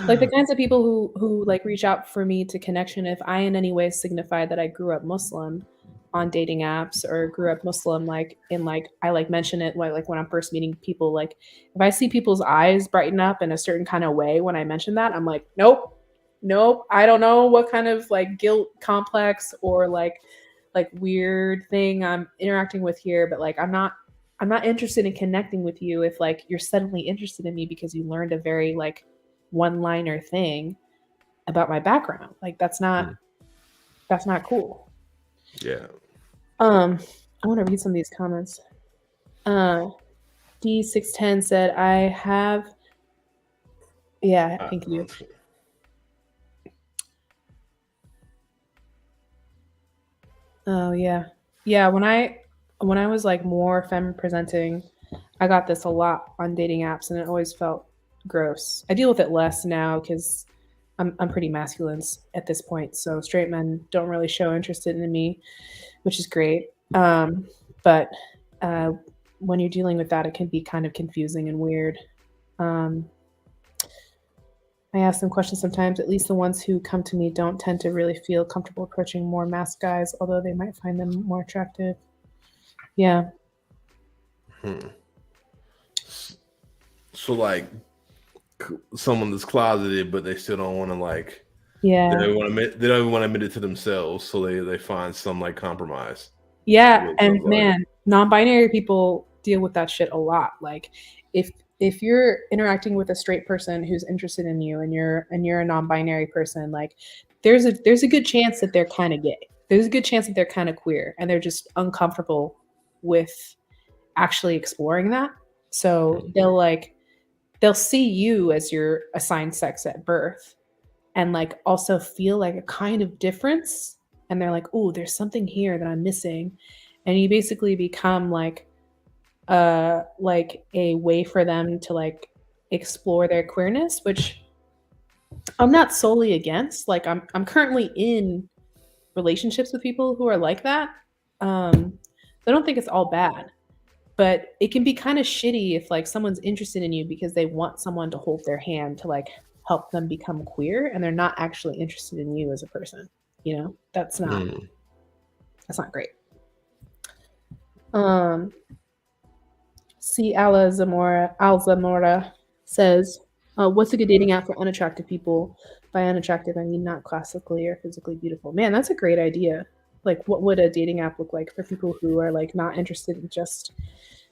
Like the kinds of people who like reach out for me to connection, if I in any way signify that I grew up Muslim on dating apps or grew up Muslim, like in like I like mention it like when I'm first meeting people, like if I see people's eyes brighten up in a certain kind of way when I mention that, I'm like, nope, nope. I don't know what kind of like guilt complex or like weird thing I'm interacting with here, but like I'm not interested in connecting with you if like you're suddenly interested in me because you learned a very like one-liner thing about my background. Like that's not cool. Yeah. I want to read some of these comments. Uh D610 said I have yeah, thank you. Oh yeah. Yeah, when I was like more femme presenting, I got this a lot on dating apps and it always felt gross. I deal with it less now cuz I'm pretty masculine at this point, so straight men don't really show interest in me, which is great. But uh, when you're dealing with that, it can be kind of confusing and weird. Um, I ask them questions sometimes. At least the ones who come to me don't tend to really feel comfortable approaching more masked guys, although they might find them more attractive. Yeah. So like someone that's closeted, but they still don't want to like Yeah. they don't even want to admit it to themselves, so they find some like compromise. Yeah. It And sounds like. man, non-binary people deal with that shit a lot. Like if if you're interacting with a straight person who's interested in you and you're a non-binary person, like there's a good chance that they're kind of gay. There's a good chance that they're kind of queer and they're just uncomfortable with actually exploring that. So they'll see you as your assigned sex at birth and like also feel like a kind of difference and they're like, "Oh, there's something here that I'm missing." And you basically become like a way for them to like explore their queerness, which I'm not solely against. Like I'm currently in relationships with people who are like that. So I don't think it's all bad, but it can be kind of shitty if like someone's interested in you because they want someone to hold their hand to like help them become queer and they're not actually interested in you as a person. You know, that's not great. Um, C. Alzamora says, "What's a good dating app for unattractive people? By unattractive, I mean not classically or physically beautiful." Man, that's a great idea. Like, what would a dating app look like for people who are like not interested in just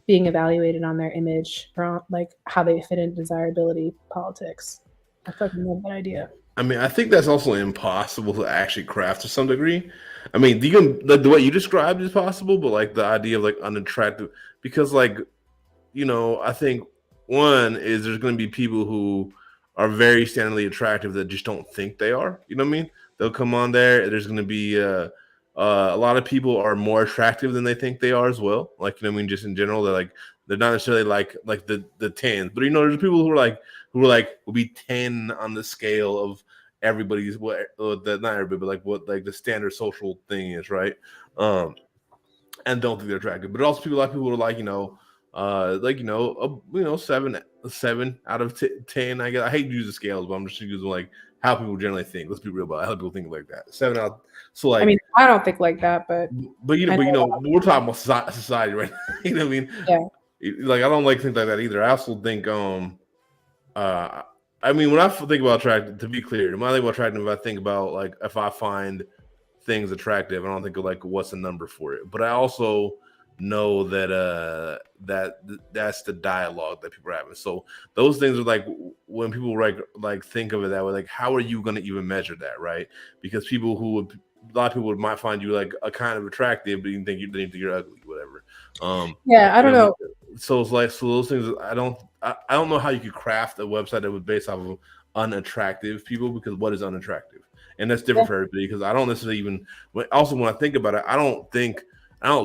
being evaluated on their image or on, like how they fit in desirability politics? I fucking love that idea. I mean, I think that's also impossible to actually craft to some degree. I mean, you can like the way you described is possible, but like the idea of like unattractive, because like I think one is there's going to be people who are very standardly attractive that just don't think they are. You know what I mean? They'll come on there. There's going to be a lot of people are more attractive than they think they are as well. Like what I mean, just in general, they're not necessarily like the tens, but there's people who will be 10 on the scale of everybody's not everybody, but like what like the standard social thing is, right? And don't think they're attractive, but also people who are like seven out of 10. I guess I hate to use the scales, but I'm just using like how people generally think. Let's be real about it. How people think like that. 7 out. So I mean, I don't think like that, but we're talking about society right now. You know what I mean? yeah. Like I don't like think like that either. I also think I mean when I think about attractive, to be clear, when I think about attractive, I think about like if I find things attractive, I don't think of like what's the number for it. But I also know that that's the dialogue that people are having. So those things are like when people like think of it that way, like how are you going to even measure that, right? Because a lot of people might find you like a kind of attractive, but you think you're ugly, whatever. Yeah, I don't know. So it's like those things. I don't know how you could craft a website that was based off of unattractive people, because what is unattractive? And that's different for everybody, because I don't necessarily even when I think about it, I don't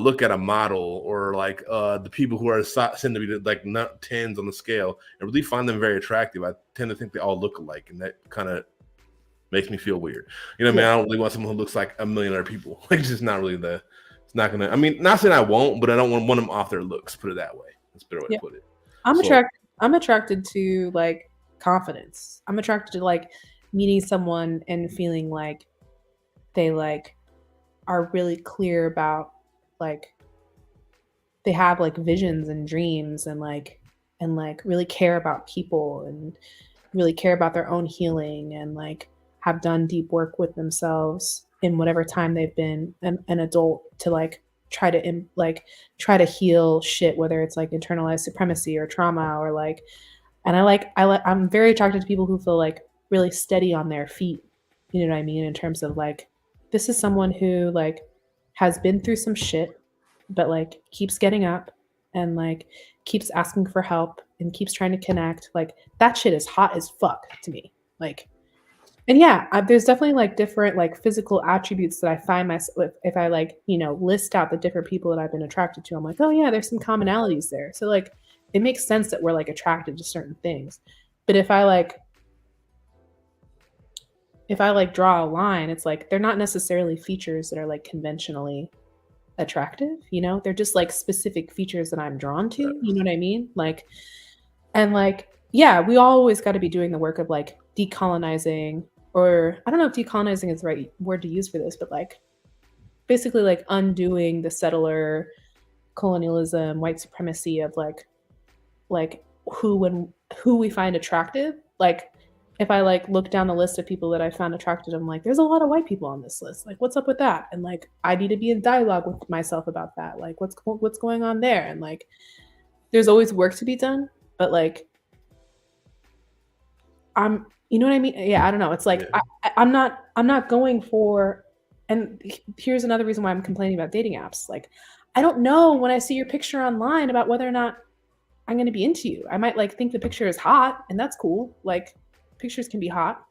look at a model or like the people who are seen to be like not tens on the scale and really find them very attractive. I tend to think they all look alike, and that kind of makes me feel weird. You know what I mean? I don't really want someone who looks like a million other people. Like it's just not really It's not gonna. I mean, not saying I won't, but I don't want them off their looks. Put it that way. That's a better way Yeah. to put it. I'm attracted to like confidence. I'm attracted to like meeting someone and feeling like they like are really clear about like they have like visions and dreams and like really care about people and really care about their own healing and like have done deep work with themselves in whatever time they've been an adult to like try to heal shit, whether it's like internalized supremacy or trauma or like. And I'm very attracted to people who feel like really steady on their feet, you know what I mean, in terms of like this is someone who like has been through some shit but like keeps getting up and like keeps asking for help and keeps trying to connect. Like that shit is hot as fuck to me. Like, and yeah, there's definitely like different like physical attributes that I find myself if I like, you know, list out the different people that I've been attracted to. I'm like, oh yeah, there's some commonalities there. So like it makes sense that we're like attracted to certain things. But if I draw a line, it's like they're not necessarily features that are like conventionally attractive, you know, they're just like specific features that I'm drawn to, you know what I mean? Like, and like, yeah, we always got to be doing the work of like decolonizing, or I don't know if decolonizing is the right word to use for this, but like basically like undoing the settler colonialism, white supremacy of like who we find attractive. Like if I like look down the list of people that I found attractive, I'm like, there's a lot of white people on this list. Like, what's up with that? And like, I need to be in dialogue with myself about that. Like, what's going on there? And like, there's always work to be done, but like, you know what I mean? Yeah, I don't know. It's like I'm not going for. And here's another reason why I'm complaining about dating apps. Like, I don't know when I see your picture online about whether or not I'm going to be into you. I might like think the picture is hot, and that's cool. Like, pictures can be hot.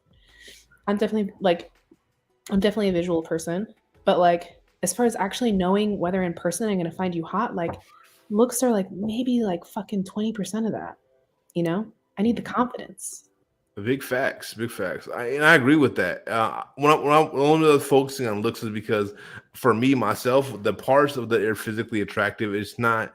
I'm definitely a visual person, but like as far as actually knowing whether in person I'm going to find you hot, like looks are like maybe like fucking 20% of that, you know? I need the confidence. Big facts. I agree with that. When I'm only focusing on looks is because for me myself, the parts of that are physically attractive, it's not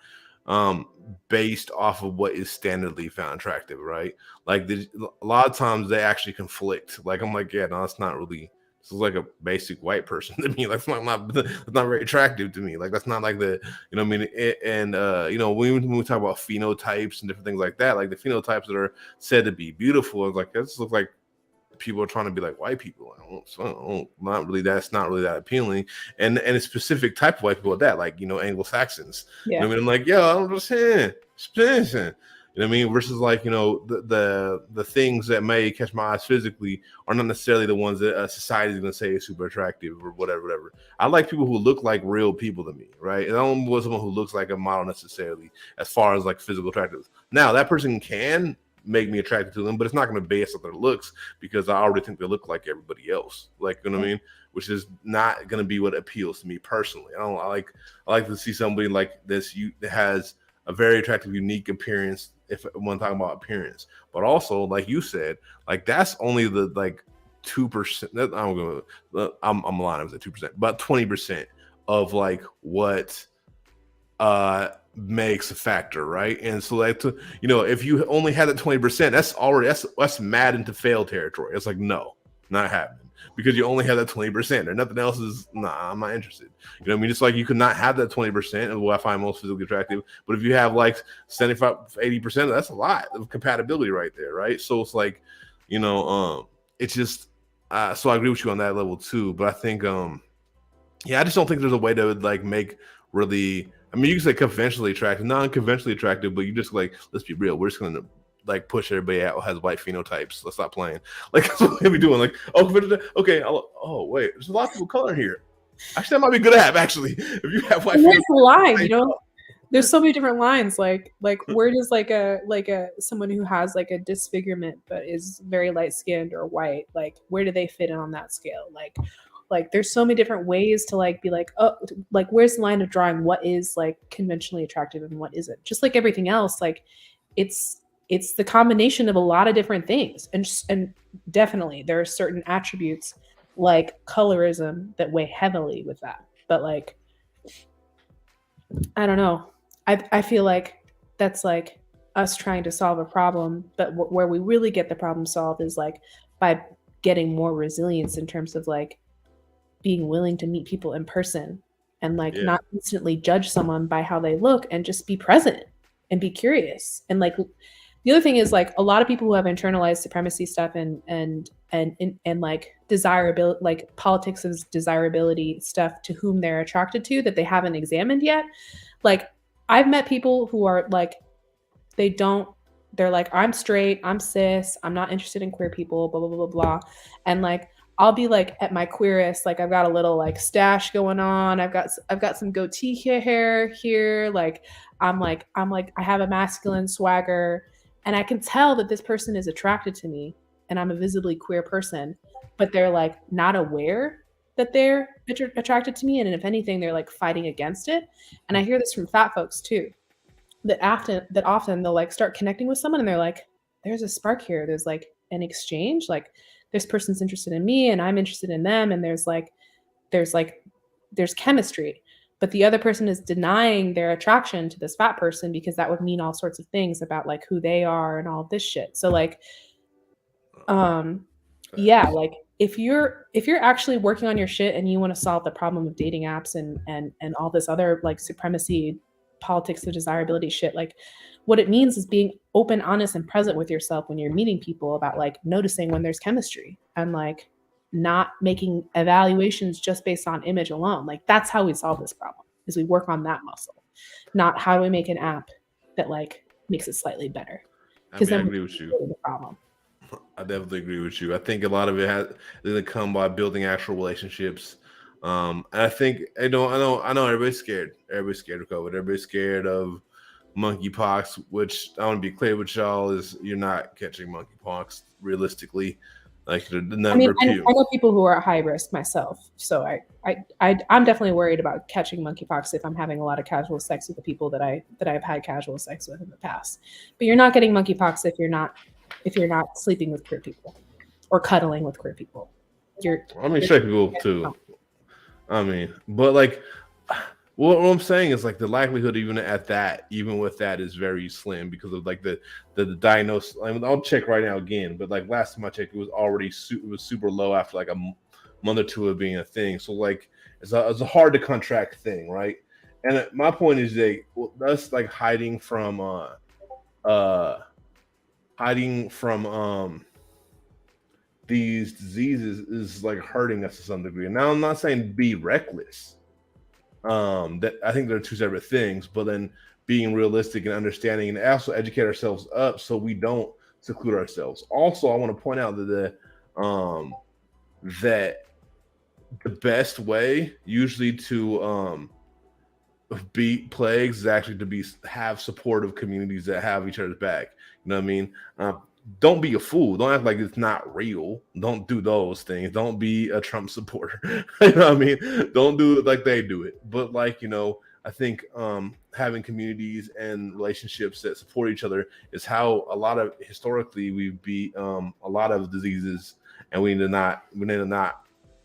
based off of what is standardly found attractive, right? Like a lot of times they actually conflict. Like I'm like, yeah, no, that's not really. This is like a basic white person to me. Like, that's not very attractive to me. Like that's not like the, you know what I mean? And you know, when we talk about phenotypes and different things like that, like the phenotypes that are said to be beautiful, like this looks like people are trying to be like white people. That's not really that appealing. And a specific type of white people at that, like, you know, Anglo-Saxons. Yeah. You know what I mean? I'm like, yo, I'm just saying. You know what I mean? Versus like, you know, the things that may catch my eyes physically are not necessarily the ones that society is going to say is super attractive or whatever. I like people who look like real people to me, right? And I don't want someone who looks like a model necessarily as far as like physical attractiveness. Now, that person can make me attracted to them, but it's not going to base on their looks because I already think they look like everybody else. Like, you know what I mean? Which is not going to be what appeals to me personally. I like to see somebody like this that has a very attractive, unique appearance. If when talking about appearance, but also like you said, like that's only the like 2%. I'm lying. I was at 2%, but 20% of like what makes a factor, right? And so like, you know, if you only had that 20%, that's mad into fail territory. It's like, no, not happening, because you only have that 20% or nothing else is, nah, I'm not interested. You know what I mean? It's like you could not have that 20% of what I find most physically attractive, but if you have like 75, 80%, that's a lot of compatibility right there, right? So it's like, you know, it's just, so I agree with you on that level too, but I think, yeah, I just don't think there's a way to like make really, I mean, you can say conventionally attractive, non-conventionally attractive, but you just like, let's be real, we're just going to like push everybody out who has white phenotypes. Let's stop playing. Like that's what we'll be doing. Like, okay, oh wait, there's a lot of people color here. Actually, that might be a good app. Actually, if you have white phenotypes, the line, you know, there's so many different lines. Like where does like a someone who has like a disfigurement but is very light skinned or white, like where do they fit in on that scale? Like there's so many different ways to like be like, oh, like where's the line of drawing what is like conventionally attractive and what isn't? Just like everything else, like it's the combination of a lot of different things. And definitely there are certain attributes like colorism that weigh heavily with that. But like, I don't know. I feel like that's like us trying to solve a problem, but where we really get the problem solved is like by getting more resilience in terms of like being willing to meet people in person and like Yeah. not instantly judge someone by how they look and just be present and be curious. And like the other thing is like a lot of people who have internalized supremacy stuff and like desirability, like politics of desirability stuff to whom they're attracted to that they haven't examined yet. Like I've met people who are like they're like, I'm straight, I'm cis, I'm not interested in queer people, blah, blah, blah, blah, blah. And like, I'll be like at my queerest, like I've got a little like stash going on. I've got some goatee hair here. Like, I have a masculine swagger. And I can tell that this person is attracted to me and I'm a visibly queer person, but they're like not aware that they're attracted to me. And if anything, they're like fighting against it. And I hear this from fat folks too that often they'll like start connecting with someone and they're like, there's a spark here. There's like an exchange. Like this person's interested in me and I'm interested in them. And there's chemistry. But the other person is denying their attraction to this fat person because that would mean all sorts of things about like who they are and all this shit. So like, yeah, like if you're actually working on your shit and you want to solve the problem of dating apps and all this other like supremacy politics of desirability shit, like what it means is being open, honest, and present with yourself when you're meeting people about like noticing when there's chemistry and like not making evaluations just based on image alone. Like that's how we solve this problem is we work on that muscle, not how do we make an app that like makes it slightly better. I mean, I then agree with you. the problem. I definitely agree with you. I think a lot of it has to come by building actual relationships. And I think I know everybody's scared. Everybody's scared of COVID. Everybody's scared of monkeypox. Which I want to be clear with y'all is you're not catching monkeypox realistically. Like the number of people. I know people who are at high risk myself, so I'm definitely worried about catching monkeypox if I'm having a lot of casual sex with the people that I've had casual sex with in the past. But you're not getting monkeypox if you're not sleeping with queer people or cuddling with queer people. Straight people too. I mean, but like, what I'm saying is like the likelihood even with that is very slim because of like the diagnosis. I mean, I'll check right now again, but like last time I checked, it was already super low after like a month or two of being a thing. So like it's a hard to contract thing, right? And my point is that's like hiding from these diseases is like hurting us to some degree. And now I'm not saying be reckless. That I think they're two separate things, but then being realistic and understanding and also educate ourselves up so we don't seclude ourselves. Also, I want to point out that that the best way usually to beat plagues is actually to have supportive communities that have each other's back. You know what I mean? Don't be a fool. Don't act like it's not real. Don't do those things. Don't be a Trump supporter. You know what I mean? Don't do it like they do it. But like, you know, I think having communities and relationships that support each other is how historically we beat a lot of diseases, and we need to not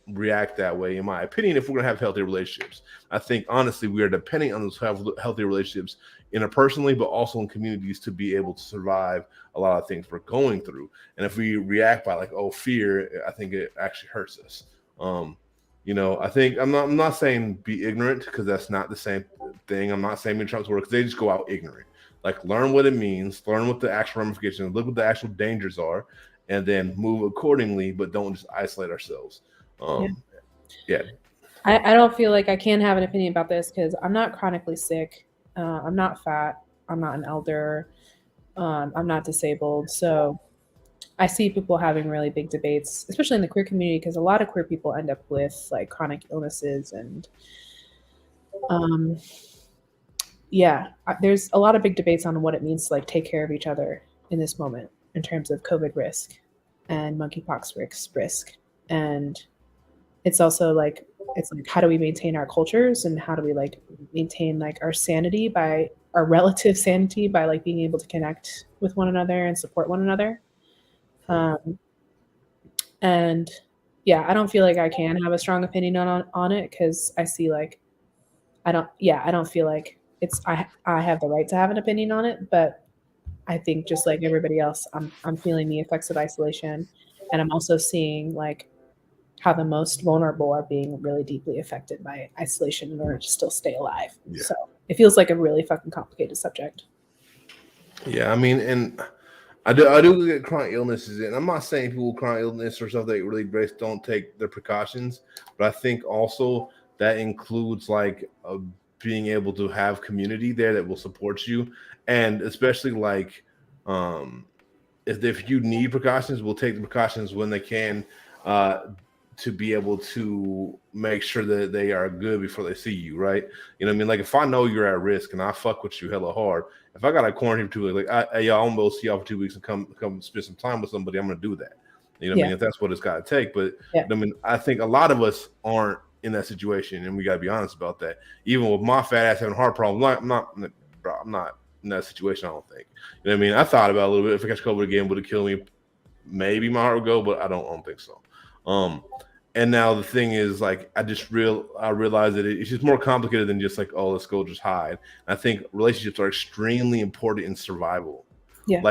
react that way, in my opinion, if we're going to have healthy relationships. I think honestly we are depending on those healthy relationships interpersonally, but also in communities to be able to survive a lot of things we're going through. And if we react by like, oh, fear, I think it actually hurts us. You know, I think I'm not saying be ignorant, because that's not the same thing. I'm not saying be Trump's word, because they just go out ignorant. Like, learn what it means, learn what the actual ramifications, look what the actual dangers are, and then move accordingly, but don't just isolate ourselves. Yeah. I don't feel like I can have an opinion about this because I'm not chronically sick. I'm not fat. I'm not an elder. I'm not disabled. So I see people having really big debates, especially in the queer community, because a lot of queer people end up with like chronic illnesses and there's a lot of big debates on what it means to like take care of each other in this moment in terms of COVID risk and monkeypox risk. And it's also like, how do we maintain our cultures, and how do we like maintain like our sanity, by our relative sanity, by like being able to connect with one another and support one another. And yeah, I don't feel like I can have a strong opinion on it, because I see like I don't feel like I have the right to have an opinion on it, but I think just like everybody else, I'm feeling the effects of isolation, and I'm also seeing like how the most vulnerable are being really deeply affected by isolation in order to still stay alive. Yeah. So it feels like a really fucking complicated subject. Yeah, I mean, and I do get chronic illnesses, and I'm not saying people with chronic illness or stuff that really breaks don't take their precautions, but I think also that includes like being able to have community there that will support you, and especially like um, if you need precautions, we'll take the precautions when they can uh, to be able to make sure that they are good before they see you, right? You know what I mean? Like if I know you're at risk and I fuck with you hella hard, if I got to quarantine for 2 weeks, like hey, y'all, I'm gonna see y'all for 2 weeks and come spend some time with somebody, I'm gonna do that. You know what I mean? If that's what it's got to take. But Yeah. I mean, I think a lot of us aren't in that situation, and we got to be honest about that. Even with my fat ass having heart problems, I'm not in that situation. I don't think. You know what I mean? I thought about it a little bit. If I catch COVID again, would it kill me? Maybe my heart would go, but I don't think so. And now the thing is, like, I realized that it's just more complicated than just like, oh, let's go just hide. And I think relationships are extremely important in survival. Yeah.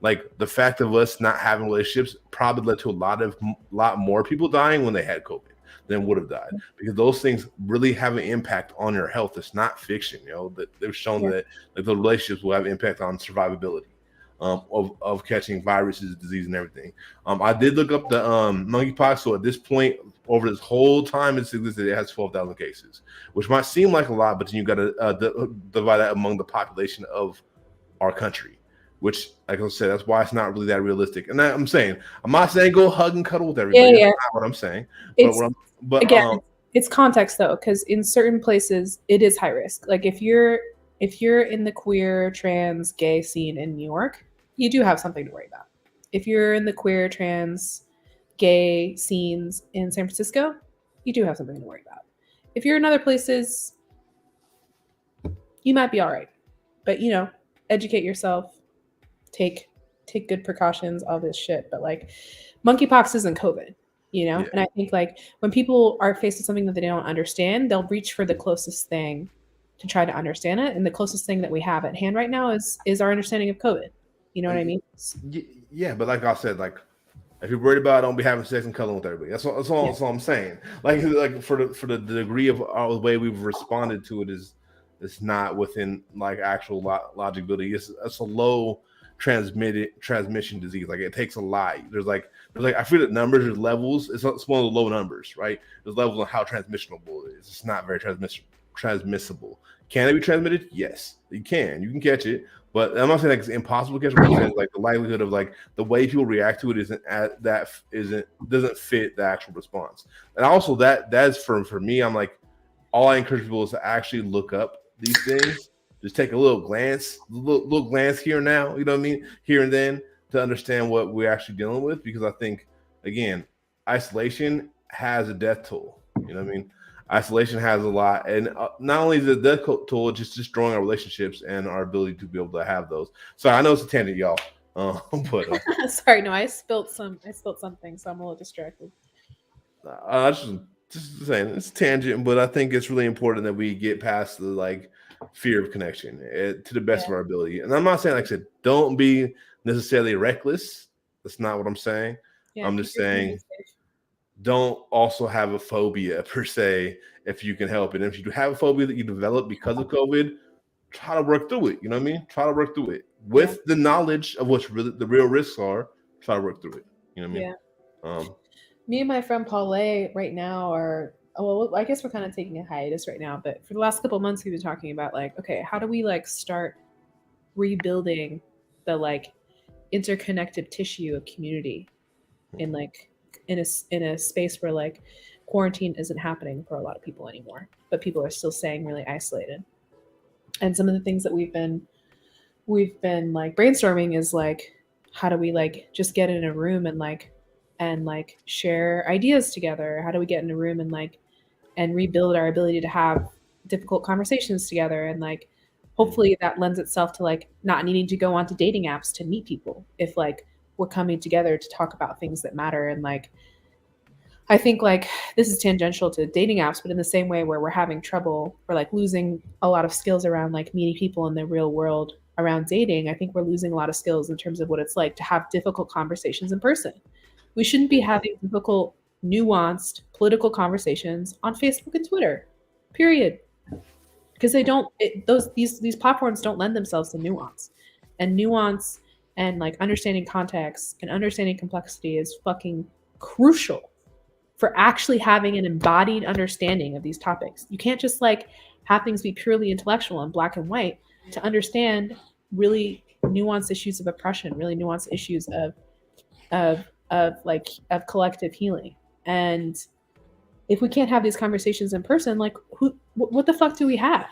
Like the fact of us not having relationships probably led to a lot more people dying when they had COVID than would have died, because those things really have an impact on your health. It's not fiction, you know, that they've shown that like the relationships will have impact on survivability of catching viruses, disease, and everything. I did look up the monkeypox. So at this point, over this whole time it's existed, it has 12,000 cases, which might seem like a lot, but then you got to divide that among the population of our country, which, like I said, that's why it's not really that realistic. And I'm not saying go hug and cuddle with everybody. Yeah. That's not what I'm saying. But Again, it's context though, because in certain places it is high risk. Like if you're in the queer, trans, gay scene in New York, you do have something to worry about. If you're in the queer, trans, gay scenes in San Francisco, you do have something to worry about. If you're in other places, you might be all right. But you know, educate yourself, take good precautions, all this shit. But like monkeypox isn't COVID. You know, and I think like when people are faced with something that they don't understand, they'll reach for the closest thing to try to understand it. And the closest thing that we have at hand right now is our understanding of COVID. You know what I mean? Yeah, but like I said, like if you're worried about it, don't be having sex and cuddling with everybody. That's all I'm saying. Like for the degree of the way we've responded to it is not within like actual logibility. It's a low transmission disease. Like it takes a lot. There's like I feel that numbers, there's levels. It's one of the low numbers, right? There's levels on how transmissible it is. It's not very transmissible. Can it be transmitted? Yes, you can catch it, but I'm not saying like it's impossible to catch it. I'm saying like the likelihood of like the way people react to it doesn't fit the actual response. And also that's for me, I'm like, all I encourage people is to actually look up these things. Just take a little glance here and now, you know what I mean? Here and then, to understand what we're actually dealing with. Because I think, again, isolation has a death toll. You know what I mean? Isolation has a lot. And not only is it a death toll, it's just destroying our relationships and our ability to be able to have those. So I know it's a tangent, y'all. But sorry, no, I spilled something, so I'm a little distracted. Just saying, it's a tangent, but I think it's really important that we get past the like fear of connection to the best of our ability. And I'm not saying, like I said, don't be necessarily reckless. That's not what I'm saying. I'm just saying don't also have a phobia per se if you can help it. And if you have a phobia that you develop because of COVID, try to work through it. You know what I mean? Try to work through it with the knowledge of what's really the real risks are. Try to work through it. You know what I mean? Me and my friend Paulette right now are, well, I guess we're kind of taking a hiatus right now, but for the last couple of months we've been talking about like, okay, how do we like start rebuilding the like interconnected tissue of community in like in a space where like quarantine isn't happening for a lot of people anymore, but people are still staying really isolated. And some of the things that we've been like brainstorming is like, how do we like just get in a room and share ideas together? How do we get in a room and rebuild our ability to have difficult conversations together? And like, hopefully that lends itself to like not needing to go onto dating apps to meet people if like we're coming together to talk about things that matter. And like, I think like this is tangential to dating apps, but in the same way where we're having trouble or like losing a lot of skills around like meeting people in the real world around dating, I think we're losing a lot of skills in terms of what it's like to have difficult conversations in person. We shouldn't be having difficult, nuanced political conversations on Facebook and Twitter. Period. Because they don't these platforms don't lend themselves to nuance. And nuance and like understanding context and understanding complexity is fucking crucial for actually having an embodied understanding of these topics. You can't just like have things be purely intellectual and black and white to understand really nuanced issues of oppression, really nuanced issues of collective healing. And if we can't have these conversations in person, like what the fuck do we have?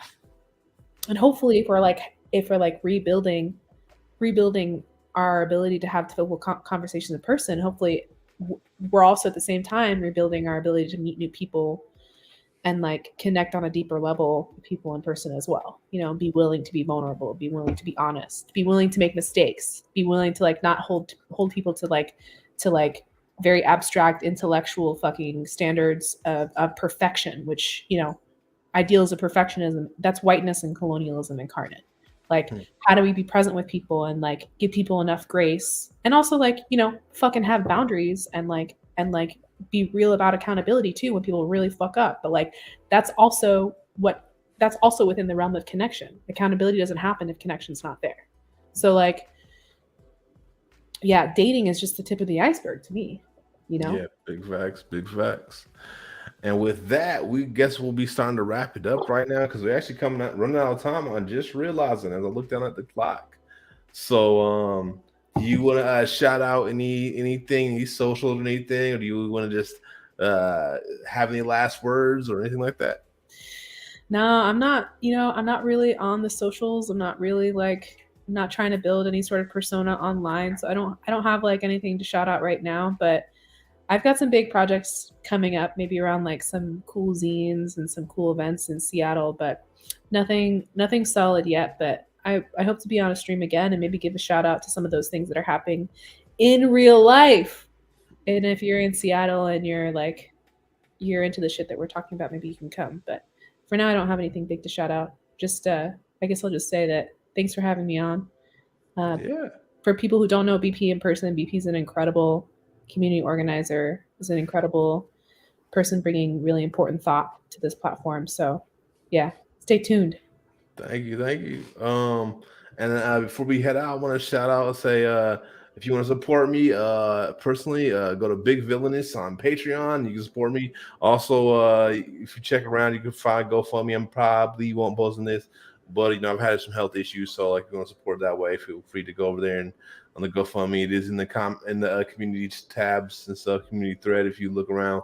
And hopefully if we're like rebuilding our ability to have difficult conversations in person, hopefully we're also at the same time rebuilding our ability to meet new people and like connect on a deeper level with people in person as well. You know, be willing to be vulnerable, be willing to be honest, be willing to make mistakes, be willing to like not hold people to like very abstract intellectual fucking standards of perfection, which, you know, ideals of perfectionism, that's whiteness and colonialism incarnate. Like, how do we be present with people and like give people enough grace and also like, you know, fucking have boundaries and like be real about accountability too when people really fuck up. But like that's also within the realm of connection. Accountability doesn't happen if connection's not there. So like, yeah, dating is just the tip of the iceberg to me, you know? Yeah, big facts. And with that, we guess we'll be starting to wrap it up right now because we're actually running out of time. I'm just realizing as I look down at the clock. So, do you want to shout out anything, any socials or anything, or do you want to just have any last words or anything like that? No, I'm not. You know, I'm not really on the socials. I'm not really like. I'm not trying to build any sort of persona online, so I don't have like anything to shout out right now. But I've got some big projects coming up, maybe around like some cool zines and some cool events in Seattle, but nothing solid yet. But I hope to be on a stream again and maybe give a shout out to some of those things that are happening in real life. And if you're in Seattle and you're into the shit that we're talking about, maybe you can come. But for now, I don't have anything big to shout out. Just I guess I'll just say that thanks for having me on. Yeah. For people who don't know BP in person, BP is an incredible community organizer, is an incredible person bringing really important thought to this platform. So yeah, stay tuned. Thank you. And before we head out, I want to shout out and say, if you want to support me personally, go to Big Villainous on Patreon. You can support me. Also, if you check around, you can find GoFundMe. I'm probably won't post in this, but you know I've had some health issues, so like if you want to support that way, feel free to go over there and on the GoFundMe. It is in the community tabs and stuff, community thread. If you look around,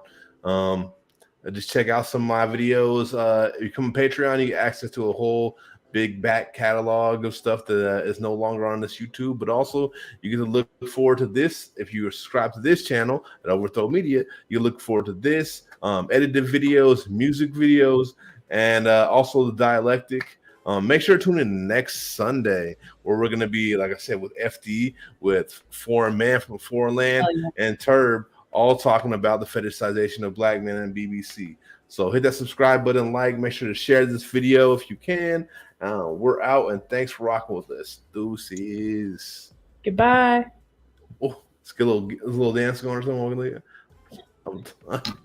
just check out some of my videos. If you come on Patreon, you get access to a whole big back catalog of stuff that is no longer on this YouTube, but also you get to look forward to this. If you subscribe to this channel at Overthrow Media, you look forward to this, edited videos, music videos, and also the dialectic. Make sure to tune in next Sunday where we're going to be, like I said, with FD, with Foreign Man from Foreign Land, and Turb, all talking about the fetishization of black men in BBC. So hit that subscribe button, make sure to share this video if you can. We're out, and thanks for rocking with us. Deuces. Goodbye. Oh, let's get a little dance going or something.